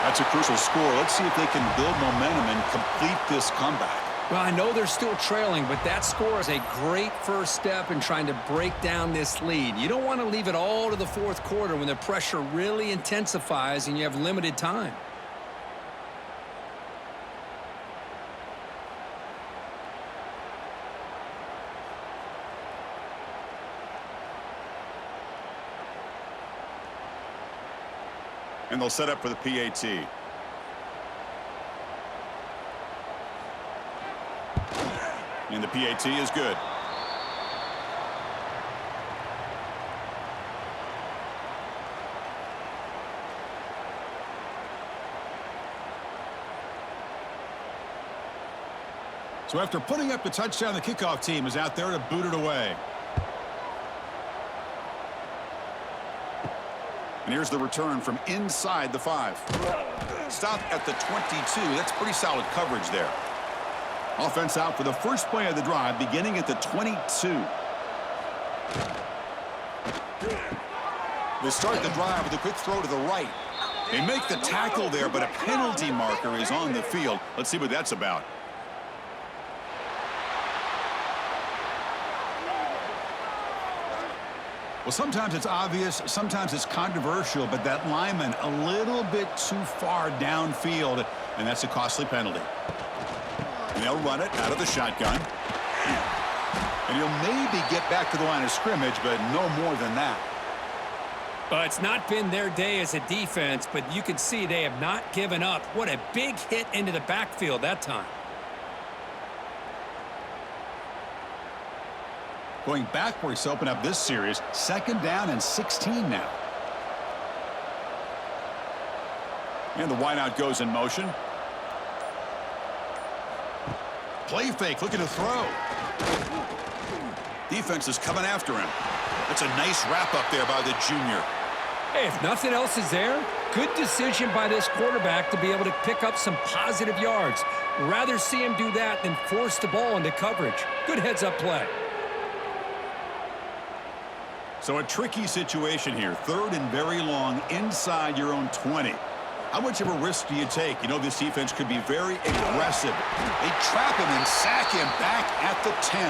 That's a crucial score. Let's see if they can build momentum and complete this comeback. Well, I know they're still trailing, but that score is a great first step in trying to break down this lead. You don't want to leave it all to the fourth quarter when the pressure really intensifies and you have limited time. And they'll set up for the PAT. And the PAT is good. So after putting up the touchdown, the kickoff team is out there to boot it away. And here's the return from inside the 5. Stop at the 22. That's pretty solid coverage there. Offense out for the first play of the drive, beginning at the 22. They start the drive with a quick throw to the right. They make the tackle there, but a penalty marker is on the field. Let's see what that's about. Well, sometimes it's obvious, sometimes it's controversial, but that lineman a little bit too far downfield, and that's a costly penalty. And they'll run it out of the shotgun. And he'll maybe get back to the line of scrimmage, but no more than that. Well, it's not been their day as a defense, but you can see they have not given up. What a big hit into the backfield that time. Going backwards to open up this series, 2nd down and 16 now. And the wideout goes in motion. Play fake, looking to throw. Defense is coming after him. That's a nice wrap up there by the junior. Hey, if nothing else is there, good decision by this quarterback to be able to pick up some positive yards. Rather see him do that than force the ball into coverage. Good heads-up play. So a tricky situation here. 3rd and very long inside your own 20. How much of a risk do you take? You know this defense could be very aggressive. They trap him and sack him back at the 10.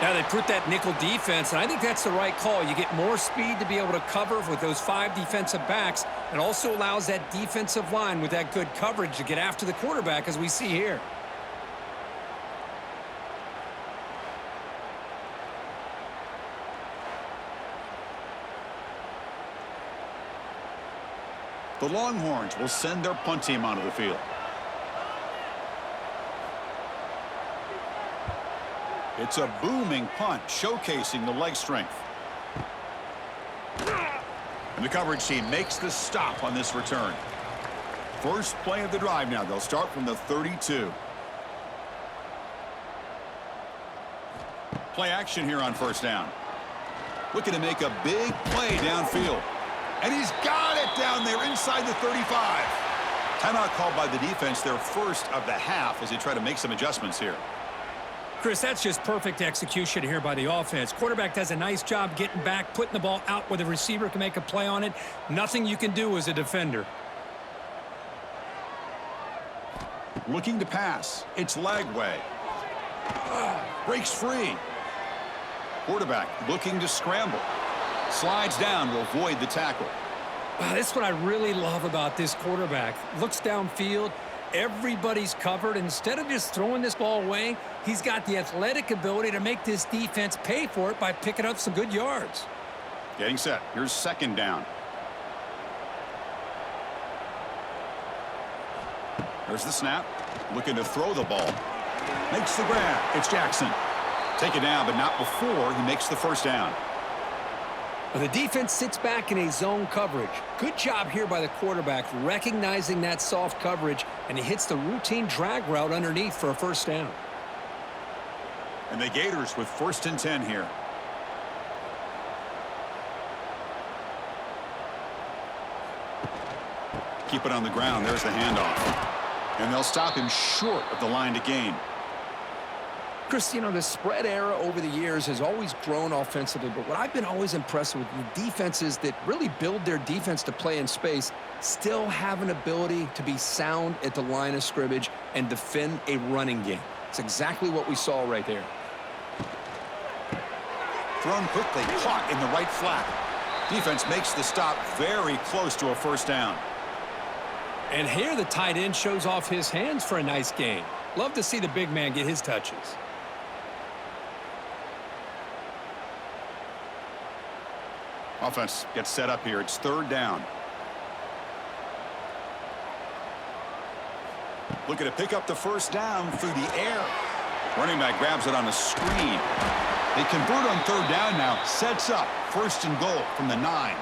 Now they put that nickel defense, and I think that's the right call. You get more speed to be able to cover with those 5 defensive backs. It also allows that defensive line with that good coverage to get after the quarterback, as we see here. The Longhorns will send their punt team onto the field. It's a booming punt, showcasing the leg strength. And the coverage team makes the stop on this return. First play of the drive now. They'll start from the 32. Play action here on 1st down. Looking to make a big play downfield. And he's got it down there inside the 35. Timeout called by the defense, their first of the half, as they try to make some adjustments here. Chris, that's just perfect execution here by the offense. Quarterback does a nice job getting back, putting the ball out where the receiver can make a play on it. Nothing you can do as a defender. Looking to pass. It's Lagway. Breaks free. Quarterback looking to scramble. Slides down to avoid the tackle. Wow, that's what I really love about this quarterback. Looks downfield. Everybody's covered. Instead of just throwing this ball away, he's got the athletic ability to make this defense pay for it by picking up some good yards. Getting set. Here's 2nd down. There's the snap. Looking to throw the ball. Makes the grab. It's Jackson. Take it down, but not before he makes the 1st down. Well, the defense sits back in a zone coverage. Good job here by the quarterback, recognizing that soft coverage, and he hits the routine drag route underneath for a 1st down. And the Gators with 1st and 10 here. Keep it on the ground. There's the handoff. And they'll stop him short of the line to gain. Chris, you know, the spread era over the years has always grown offensively, but what I've been always impressed with the defenses that really build their defense to play in space still have an ability to be sound at the line of scrimmage and defend a running game. It's exactly what we saw right there. Thrown quickly, caught in the right flat. Defense makes the stop very close to a 1st down. And here the tight end shows off his hands for a nice gain. Love to see the big man get his touches. Offense gets set up here. It's 3rd down. Looking to pick up the 1st down through the air. Running back grabs it on a screen. They convert on 3rd down now. Sets up 1st and goal from the 9.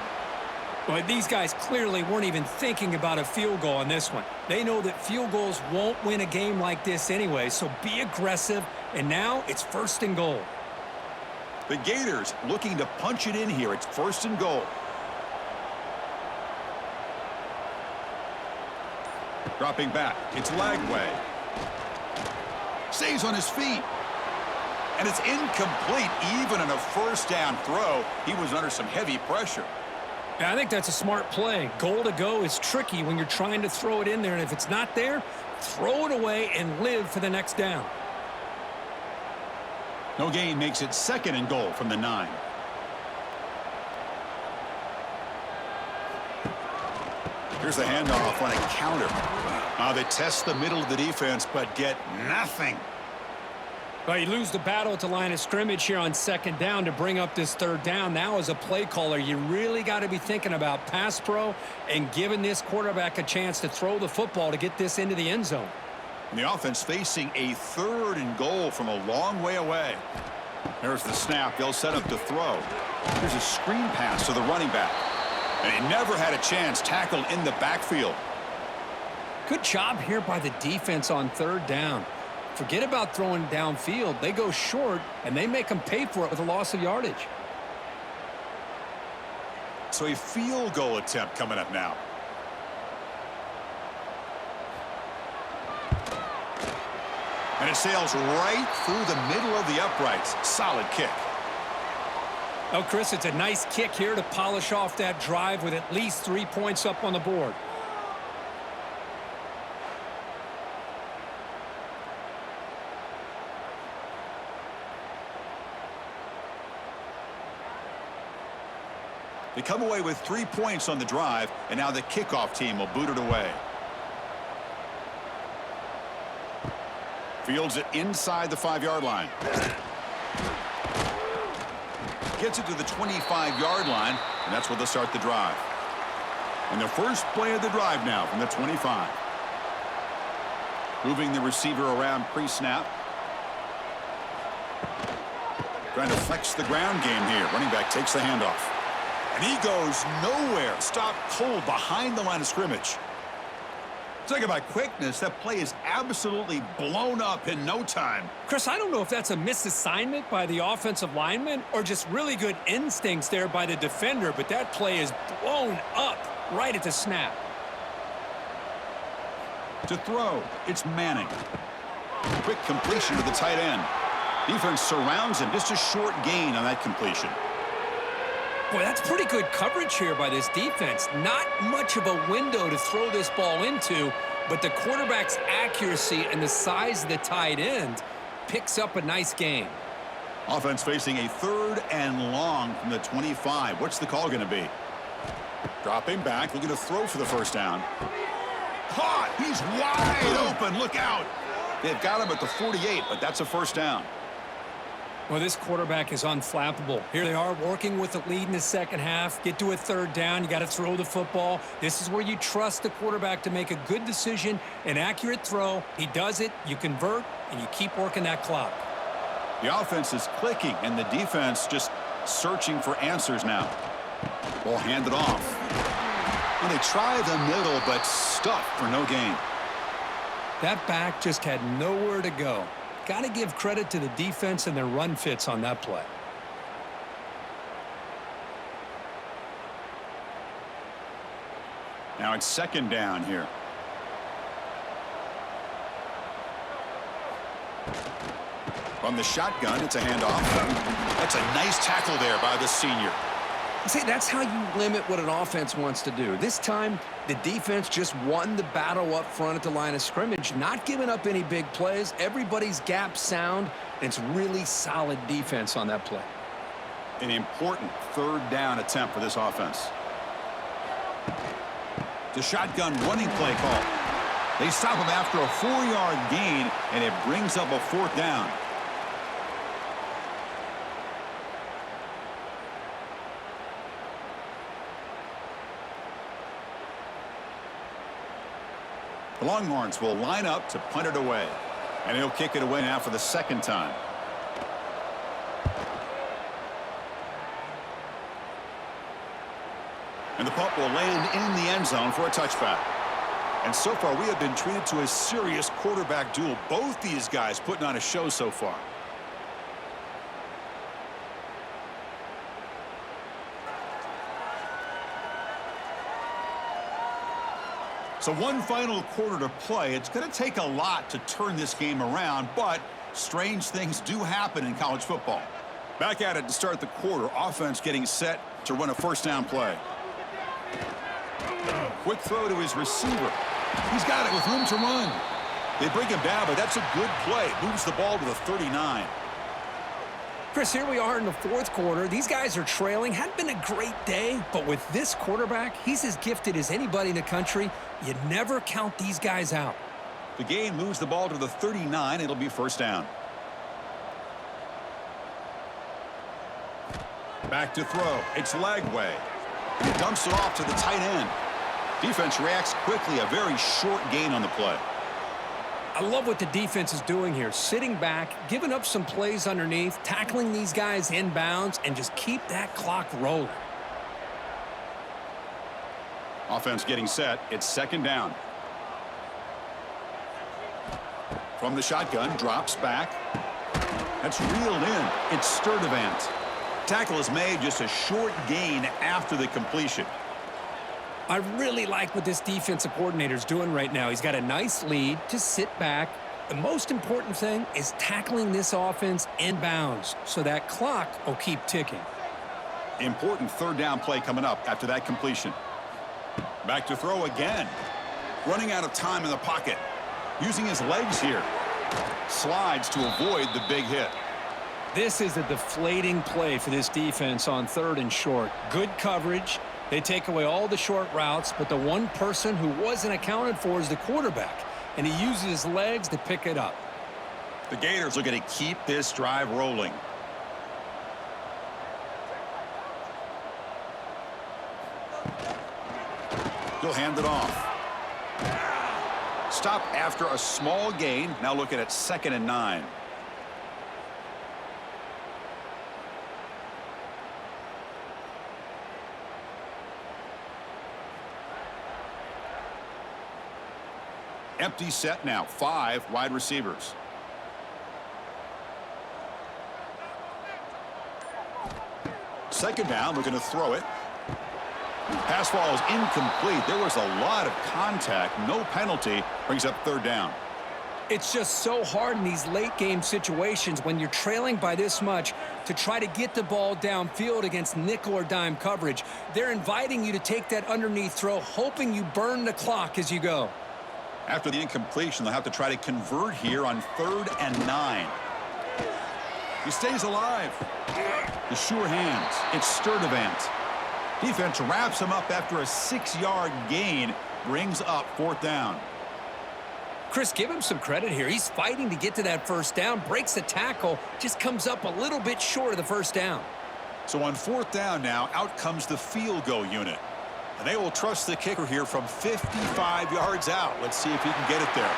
Well, these guys clearly weren't even thinking about a field goal on this one. They know that field goals won't win a game like this anyway, so be aggressive, and now it's 1st and goal. The Gators looking to punch it in here. It's 1st and goal. Dropping back. It's Lagway. Stays on his feet. And it's incomplete. Even in a first down throw, he was under some heavy pressure. Yeah, I think that's a smart play. Goal to go is tricky when you're trying to throw it in there, and if it's not there, throw it away and live for the next down. No gain makes it 2nd and goal from the 9. Here's the handoff on a counter. They test the middle of the defense, but get nothing. Well, you lose the battle at the line of scrimmage here on 2nd down to bring up this 3rd down. Now, as a play caller, you really got to be thinking about pass pro and giving this quarterback a chance to throw the football to get this into the end zone. And the offense facing a 3rd and goal from a long way away. There's the snap. They'll set up the throw. Here's a screen pass to the running back. And he never had a chance tackled in the backfield. Good job here by the defense on 3rd down. Forget about throwing downfield. They go short, and they make them pay for it with a loss of yardage. So a field goal attempt coming up now. And it sails right through the middle of the uprights. Solid kick. Oh, Chris, it's a nice kick here to polish off that drive with at least 3 points up on the board. They come away with 3 points on the drive, and now the kickoff team will boot it away. Fields it inside the 5-yard line. Gets it to the 25-yard line, and that's where they'll start the drive. And the first play of the drive now from the 25. Moving the receiver around pre-snap. Trying to flex the ground game here. Running back takes the handoff. And he goes nowhere. Stopped cold behind the line of scrimmage. Talk about quickness. That play is absolutely blown up in no time. Chris, I don't know if that's a misassignment by the offensive lineman or just really good instincts there by the defender, but that play is blown up right at the snap. To throw, it's Manning. Quick completion to the tight end. Defense surrounds him. Just a short gain on that completion. Boy, that's pretty good coverage here by this defense. Not much of a window to throw this ball into, but the quarterback's accuracy and the size of the tight end picks up a nice gain. Offense facing a 3rd and long from the 25. What's the call going to be? Dropping back, looking to throw for the first down. Caught! He's wide open. Look out! They've got him at the 48, but that's a first down. Well, this quarterback is unflappable. Here they are working with the lead in the second half. Get to a 3rd down. You got to throw the football. This is where you trust the quarterback to make a good decision, an accurate throw. He does it. You convert, and you keep working that clock. The offense is clicking, and the defense just searching for answers now. Ball handed off. And they try the middle, but stuffed for no gain. That back just had nowhere to go. Got to give credit to the defense and their run fits on that play. Now it's 2nd down here. From the shotgun, it's a handoff. That's a nice tackle there by the senior. See, that's how you limit what an offense wants to do. This time, the defense just won the battle up front at the line of scrimmage, not giving up any big plays. Everybody's gap sound, and it's really solid defense on that play. An important 3rd down attempt for this offense. The shotgun running play call. They stop him after a 4-yard gain, and it brings up a 4th down. The Longhorns will line up to punt it away. And he'll kick it away now for the 2nd time. And the punt will land in the end zone for a touchback. And so far, we have been treated to a serious quarterback duel. Both these guys putting on a show so far. So one final quarter to play. It's going to take a lot to turn this game around, but strange things do happen in college football. Back at it to start the quarter. Offense getting set to run a first down play. Quick throw to his receiver. He's got it with room to run. They bring him down, but that's a good play. Moves the ball to the 39. Chris, here we are in the fourth quarter. These guys are trailing. Hadn't been a great day, but with this quarterback, he's as gifted as anybody in the country. You never count these guys out. The game moves the ball to the 39. It'll be first down. Back to throw. It's Lagway. He dumps it off to the tight end. Defense reacts quickly. A very short gain on the play. I love what the defense is doing here. Sitting back, giving up some plays underneath, tackling these guys inbounds, and just keep that clock rolling. Offense getting set. It's second down. From the shotgun, drops back. That's reeled in. It's Sturdivant. Tackle is made, just a short gain after the completion. I really like what this defensive coordinator is doing right now. He's got a nice lead to sit back. The most important thing is tackling this offense inbounds so that clock will keep ticking. Important third down play coming up after that completion. Back to throw again. Running out of time in the pocket. Using his legs here. Slides to avoid the big hit. This is a deflating play for this defense on third and short. Good coverage. They take away all the short routes, but the one person who wasn't accounted for is the quarterback, and he uses his legs to pick it up. The Gators are going to keep this drive rolling. He'll hand it off. Stop after a small gain. Now looking at 2nd and 9. Empty set now. 5 wide receivers. Second down. Looking to throw it. Pass ball is incomplete. There was a lot of contact. No penalty. Brings up third down. It's just so hard in these late game situations when you're trailing by this much to try to get the ball downfield against nickel or dime coverage. They're inviting you to take that underneath throw, hoping you burn the clock as you go. After the incompletion, they'll have to try to convert here on 3rd and 9. He stays alive. The sure hands. It's Sturdivant. Defense wraps him up after a 6-yard gain. Brings up 4th down. Chris, give him some credit here. He's fighting to get to that first down, breaks the tackle, just comes up a little bit short of the first down. So on 4th down now, out comes the field goal unit. And they will trust the kicker here from 55 yards out. Let's see if he can get it there.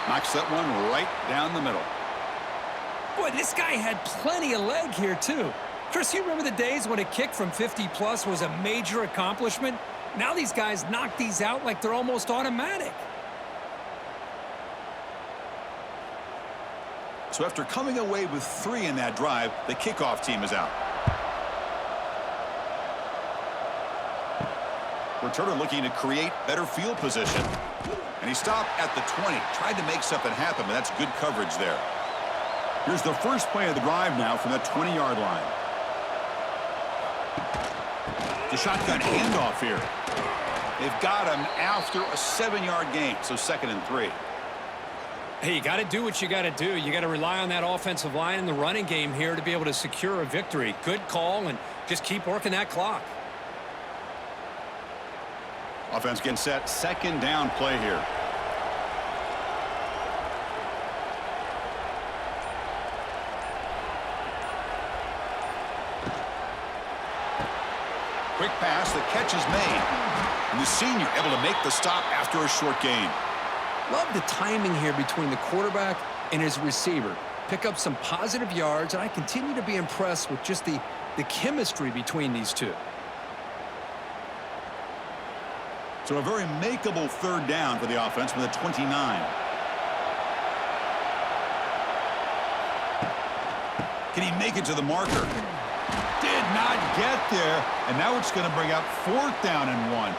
Knocks that one right down the middle. Boy, this guy had plenty of leg here, too. Chris, you remember the days when a kick from 50-plus was a major accomplishment? Now these guys knock these out like they're almost automatic. So after coming away with 3 in that drive, the kickoff team is out. Returner looking to create better field position. And he stopped at the 20. Tried to make something happen, but that's good coverage there. Here's the first play of the drive now from the 20-yard line. The shotgun handoff here. They've got him after a 7-yard gain, so 2nd and 3. Hey, you got to do what you got to do. You got to rely on that offensive line in the running game here to be able to secure a victory. Good call, and just keep working that clock. Offense getting set. 2nd down play here. Quick pass. The catch is made. And the senior able to make the stop after a short gain. Love the timing here between the quarterback and his receiver. Pick up some positive yards, and I continue to be impressed with just the chemistry between these two. So a very makeable 3rd down for the offense with a 29. Can he make it to the marker? Did not get there, and now it's going to bring up 4th down and 1.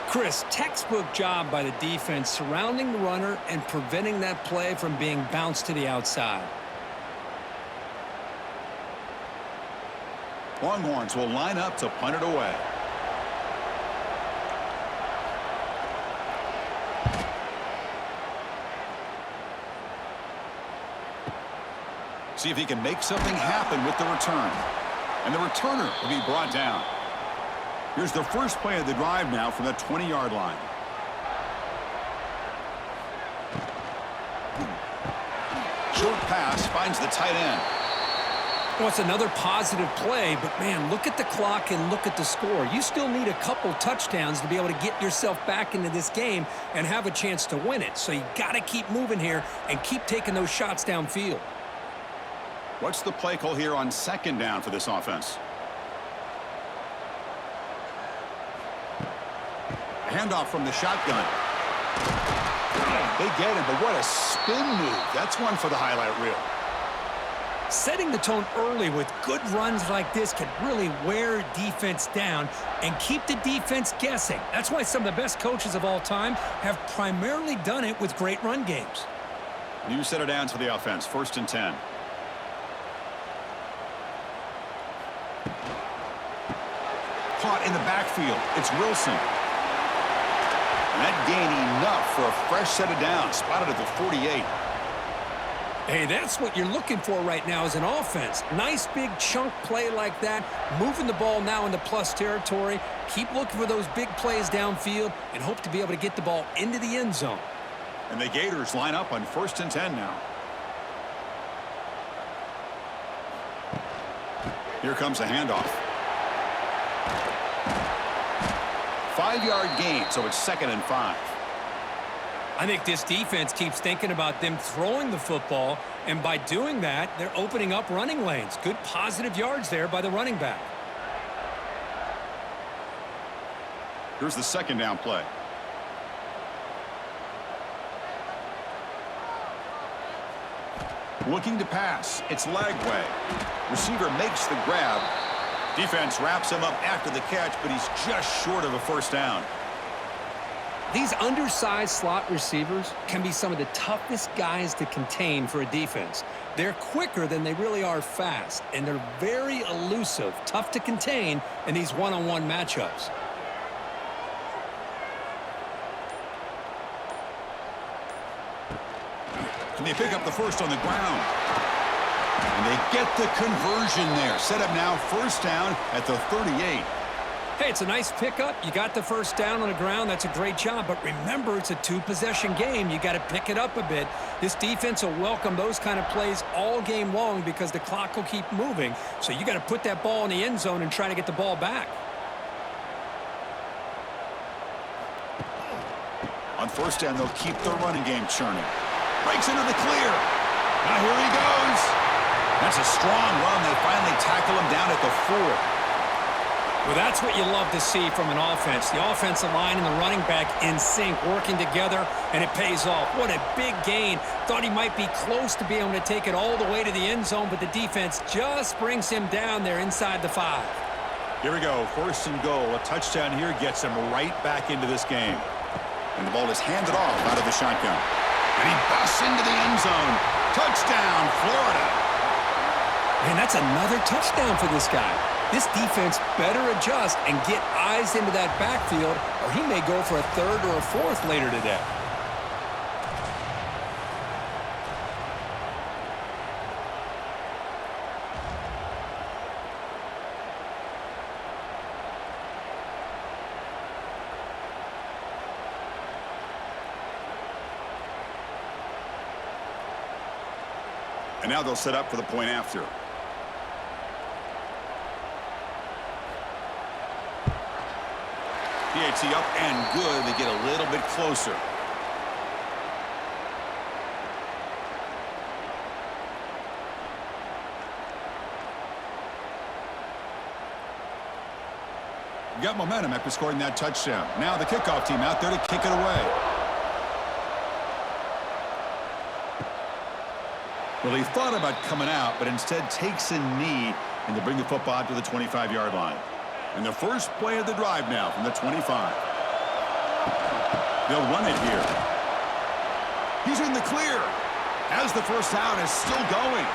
Chris, textbook job by the defense surrounding the runner and preventing that play from being bounced to the outside. Longhorns will line up to punt it away. See if he can make something happen with the return. And the returner will be brought down. Here's the first play of the drive now from the 20-yard line. Short pass finds the tight end. Well, it's another positive play, but man, look at the clock and look at the score. You still need a couple touchdowns to be able to get yourself back into this game and have a chance to win it. So you got to keep moving here and keep taking those shots downfield. What's the play call here on second down for this offense? Handoff from the shotgun. They get him, but what a spin move. That's one for the highlight reel. Setting the tone early with good runs like this can really wear defense down and keep the defense guessing. That's why some of the best coaches of all time have primarily done it with great run games. New set of downs for the offense. 1st and 10. Caught in the backfield. It's Wilson. And that gain enough for a fresh set of downs. Spotted at the 48. Hey, that's what you're looking for right now as an offense. Nice big chunk play like that. Moving the ball now into plus territory. Keep looking for those big plays downfield and hope to be able to get the ball into the end zone. And the Gators line up on 1st and 10 now. Here comes a handoff. 5-yard gain, so it's 2nd and 5. I think this defense keeps thinking about them throwing the football, and by doing that, they're opening up running lanes. Good positive yards there by the running back. Here's the 2nd down play. Looking to pass. It's Lagway. Receiver makes the grab. Defense wraps him up after the catch, but he's just short of a 1st down. These undersized slot receivers can be some of the toughest guys to contain for a defense. They're quicker than they really are fast, and they're very elusive, tough to contain in these one-on-one matchups. Can they pick up the first on the ground? And they get the conversion there. Set up now 1st down at the 38. Hey, it's a nice pickup. You got the 1st down on the ground. That's a great job. But remember, it's a 2-possession game. You got to pick it up a bit. This defense will welcome those kind of plays all game long because the clock will keep moving. So you got to put that ball in the end zone and try to get the ball back. On 1st down, they'll keep their running game churning. Breaks into the clear. Now here he goes. That's a strong run. They finally tackle him down at the 4. Well, that's what you love to see from an offense. The offensive line and the running back in sync, working together, and it pays off. What a big gain. Thought he might be close to being able to take it all the way to the end zone, but the defense just brings him down there inside the 5. Here we go. 1st and goal. A touchdown here gets him right back into this game. And the ball is handed off out of the shotgun. And he busts into the end zone. Touchdown, Florida. Man, that's another touchdown for this guy. This defense better adjust and get eyes into that backfield, or he may go for a 3rd or a 4th later today. And now they'll set up for the point after. PAT up and good. They get a little bit closer. Got momentum after scoring that touchdown. Now the kickoff team out there to kick it away. Well, he thought about coming out, but instead takes a knee and to bring the football out to the 25-yard line. And the first play of the drive now from the 25. They'll run it here. He's in the clear. As the first down is still going.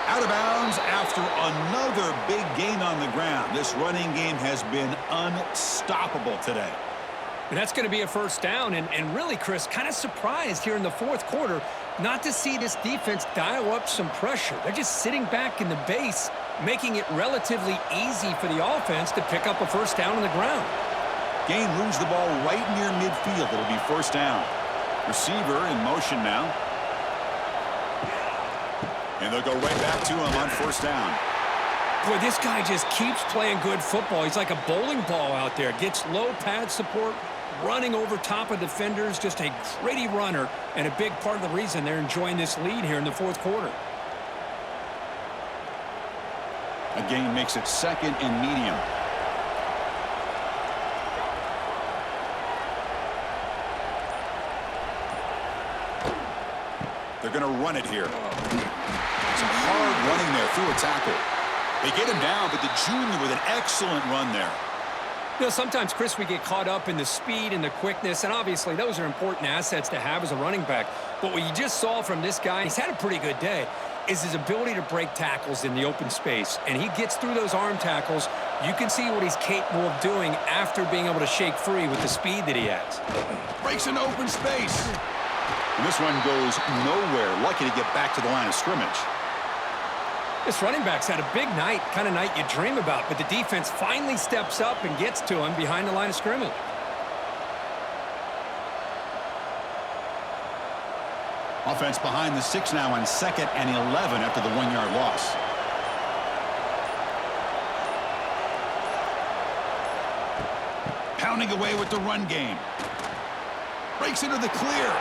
Out of bounds after another big gain on the ground. This running game has been unstoppable today. And that's going to be a first down. And really, Chris, kind of surprised here in the fourth quarter not to see this defense dial up some pressure. They're just sitting back in the base, making it relatively easy for the offense to pick up a first down on the ground. Gain moves the ball right near midfield. It'll be first down. Receiver in motion now. And they'll go right back to him on first down. Boy, this guy just keeps playing good football. He's like a bowling ball out there. Gets low pad support, running over top of defenders. Just a gritty runner, and a big part of the reason they're enjoying this lead here in the fourth quarter. A gain makes it second and medium. They're going to run it here. Some hard running there through a tackle. They get him down, but the junior with an excellent run there. You know, sometimes, Chris, we get caught up in the speed and the quickness, and obviously those are important assets to have as a running back. But what you just saw from this guy, he's had a pretty good day, is his ability to break tackles in the open space. And he gets through those arm tackles. You can see what he's capable of doing after being able to shake free with the speed that he has. Breaks into open space. And this one goes nowhere. Lucky to get back to the line of scrimmage. This running back's had a big night, kind of night you dream about, but the defense finally steps up and gets to him behind the line of scrimmage. Offense behind the 6 now on 2nd and 11 after the 1-yard loss. Pounding away with the run game. Breaks into the clear.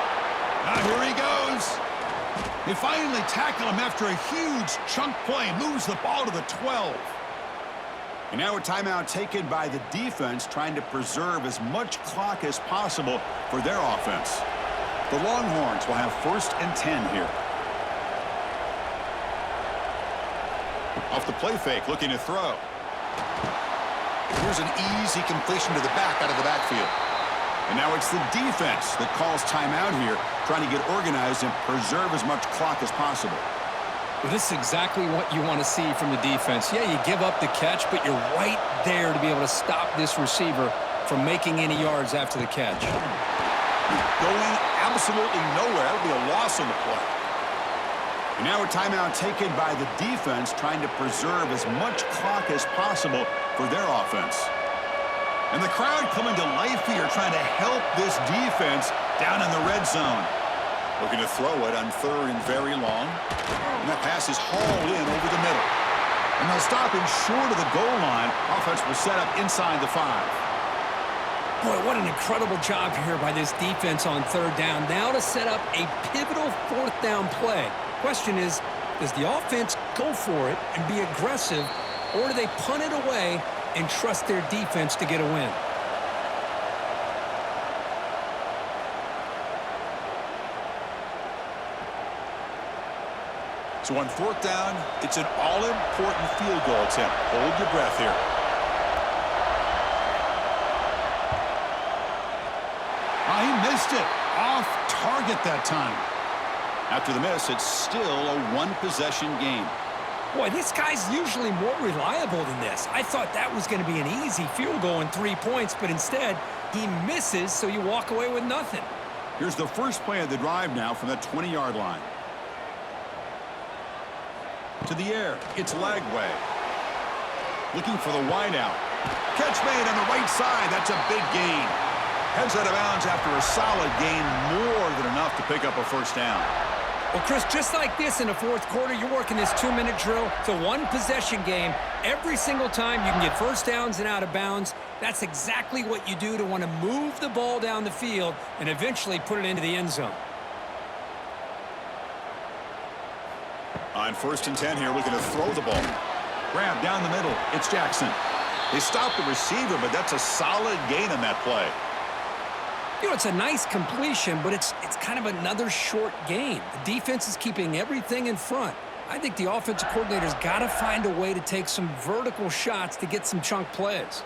Now here he goes. They finally tackle him after a huge chunk play. Moves the ball to the 12. And now a timeout taken by the defense, trying to preserve as much clock as possible for their offense. The Longhorns will have 1st and 10 here. Off the play fake, looking to throw. Here's an easy completion to the back out of the backfield. And now it's the defense that calls timeout here, trying to get organized and preserve as much clock as possible. Well, this is exactly what you want to see from the defense. Yeah, you give up the catch, but you're right there to be able to stop this receiver from making any yards after the catch. Going absolutely nowhere. That'll be a loss on the play. And now a timeout taken by the defense, trying to preserve as much clock as possible for their offense. And the crowd coming to life here, trying to help this defense down in the red zone. Looking to throw it on 3rd and very long. And that pass is hauled in over the middle. And they'll stop him short of the goal line. Offense will set up inside the 5. Boy, what an incredible job here by this defense on 3rd down. Now to set up a pivotal 4th down play. Question is, does the offense go for it and be aggressive, or do they punt it away and trust their defense to get a win? So on 4th down, it's an all-important field goal attempt. Hold your breath here. He missed it. Off target that time. After the miss, it's still a 1-possession game. Boy, this guy's usually more reliable than this. I thought that was going to be an easy field goal and 3 points, but instead, he misses, so you walk away with nothing. Here's the first play of the drive now from the 20-yard line. To the air, it's Lagway. Looking for the wideout. Catch made on the right side. That's a big gain. Heads out of bounds after a solid gain, more than enough to pick up a first down. Well, Chris, just like this in the fourth quarter, you're working this 2-minute drill. It's a 1-possession game. Every single time you can get first downs and out of bounds. That's exactly what you do to want to move the ball down the field and eventually put it into the end zone. On 1st and 10 here, looking to throw the ball. Grab down the middle. It's Jackson. They stopped the receiver, but that's a solid gain on that play. You know, it's a nice completion, but it's kind of another short game. The defense is keeping everything in front. I think the offensive coordinator's got to find a way to take some vertical shots to get some chunk plays.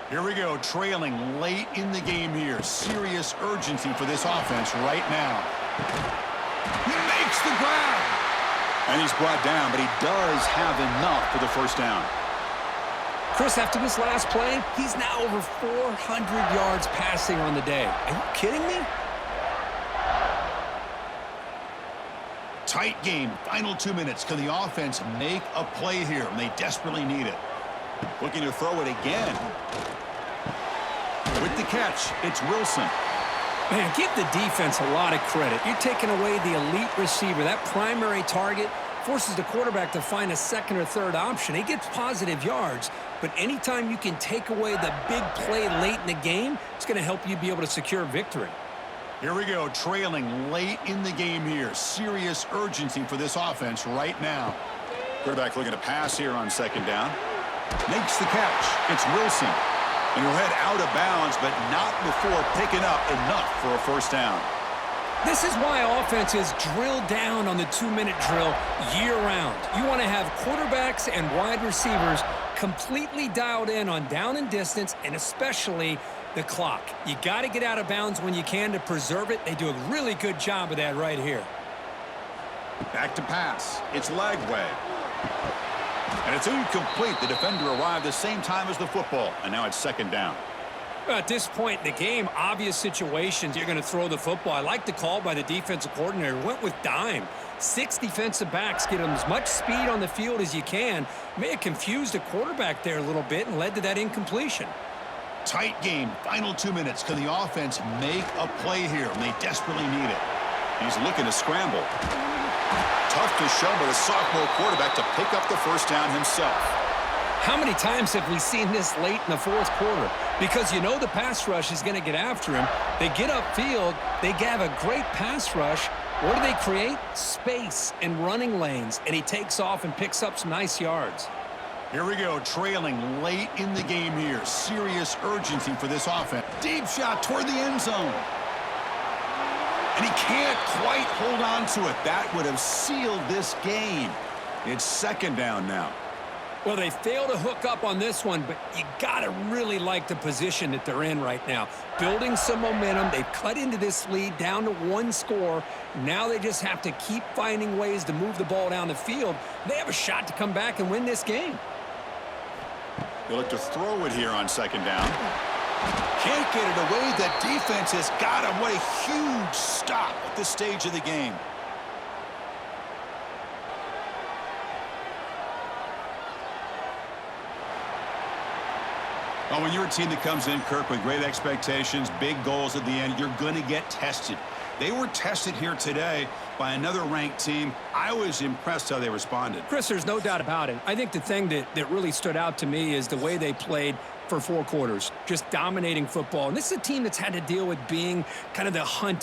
Here we go, trailing late in the game here. Serious urgency for this offense right now. He makes the grab. And he's brought down, but he does have enough for the first down. Chris, after this last play, he's now over 400 yards passing on the day. Are you kidding me? Tight game, final 2 minutes. Can the offense make a play here? And they desperately need it. Looking to throw it again. With the catch, it's Wilson. Man, give the defense a lot of credit. You're taking away the elite receiver. That primary target forces the quarterback to find a second or third option. He gets positive yards, but anytime you can take away the big play late in the game, it's going to help you be able to secure victory. Here we go, trailing late in the game here. Serious urgency for this offense right now. Quarterback looking to pass here on second down. Makes the catch. It's Wilson. And he'll head out of bounds, but not before picking up enough for a first down. This is why offenses drill down on the 2-minute drill year-round. You want to have quarterbacks and wide receivers completely dialed in on down and distance, and especially the clock. You got to get out of bounds when you can to preserve it. They do a really good job of that right here. Back to pass. It's Lagway. And it's incomplete. The defender arrived the same time as the football, and now it's second down. Well, at this point in the game, obvious situations, you're going to throw the football. I like the call by the defensive coordinator. Went with dime. 6 defensive backs, get them as much speed on the field as you can. May have confused the quarterback there a little bit and led to that incompletion. Tight game, final 2 minutes. Can the offense make a play here? And they desperately need it. He's looking to scramble. Tough to show by the sophomore quarterback to pick up the first down himself. How many times have we seen this late in the fourth quarter? Because you know the pass rush is going to get after him. They get upfield. They have a great pass rush. What do they create? Space and running lanes. And he takes off and picks up some nice yards. Here we go, trailing late in the game here. Serious urgency for this offense. Deep shot toward the end zone. And he can't quite hold on to it. That would have sealed this game. It's second down now. Well, they fail to hook up on this one, but you got to really like the position that they're in right now. Building some momentum. They've cut into this lead down to 1 score. Now they just have to keep finding ways to move the ball down the field. They have a shot to come back and win this game. They look to throw it here on second down. Can't get it away. The defense has got him. What a huge stop at this stage of the game. Well, when you're a team that comes in, Kirk, with great expectations, big goals at the end, you're going to get tested. They were tested here today by another ranked team. I was impressed how they responded. Chris, there's no doubt about it. I think the thing that really stood out to me is the way they played for 4 quarters, just dominating football. And this is a team that's had to deal with being kind of the hunt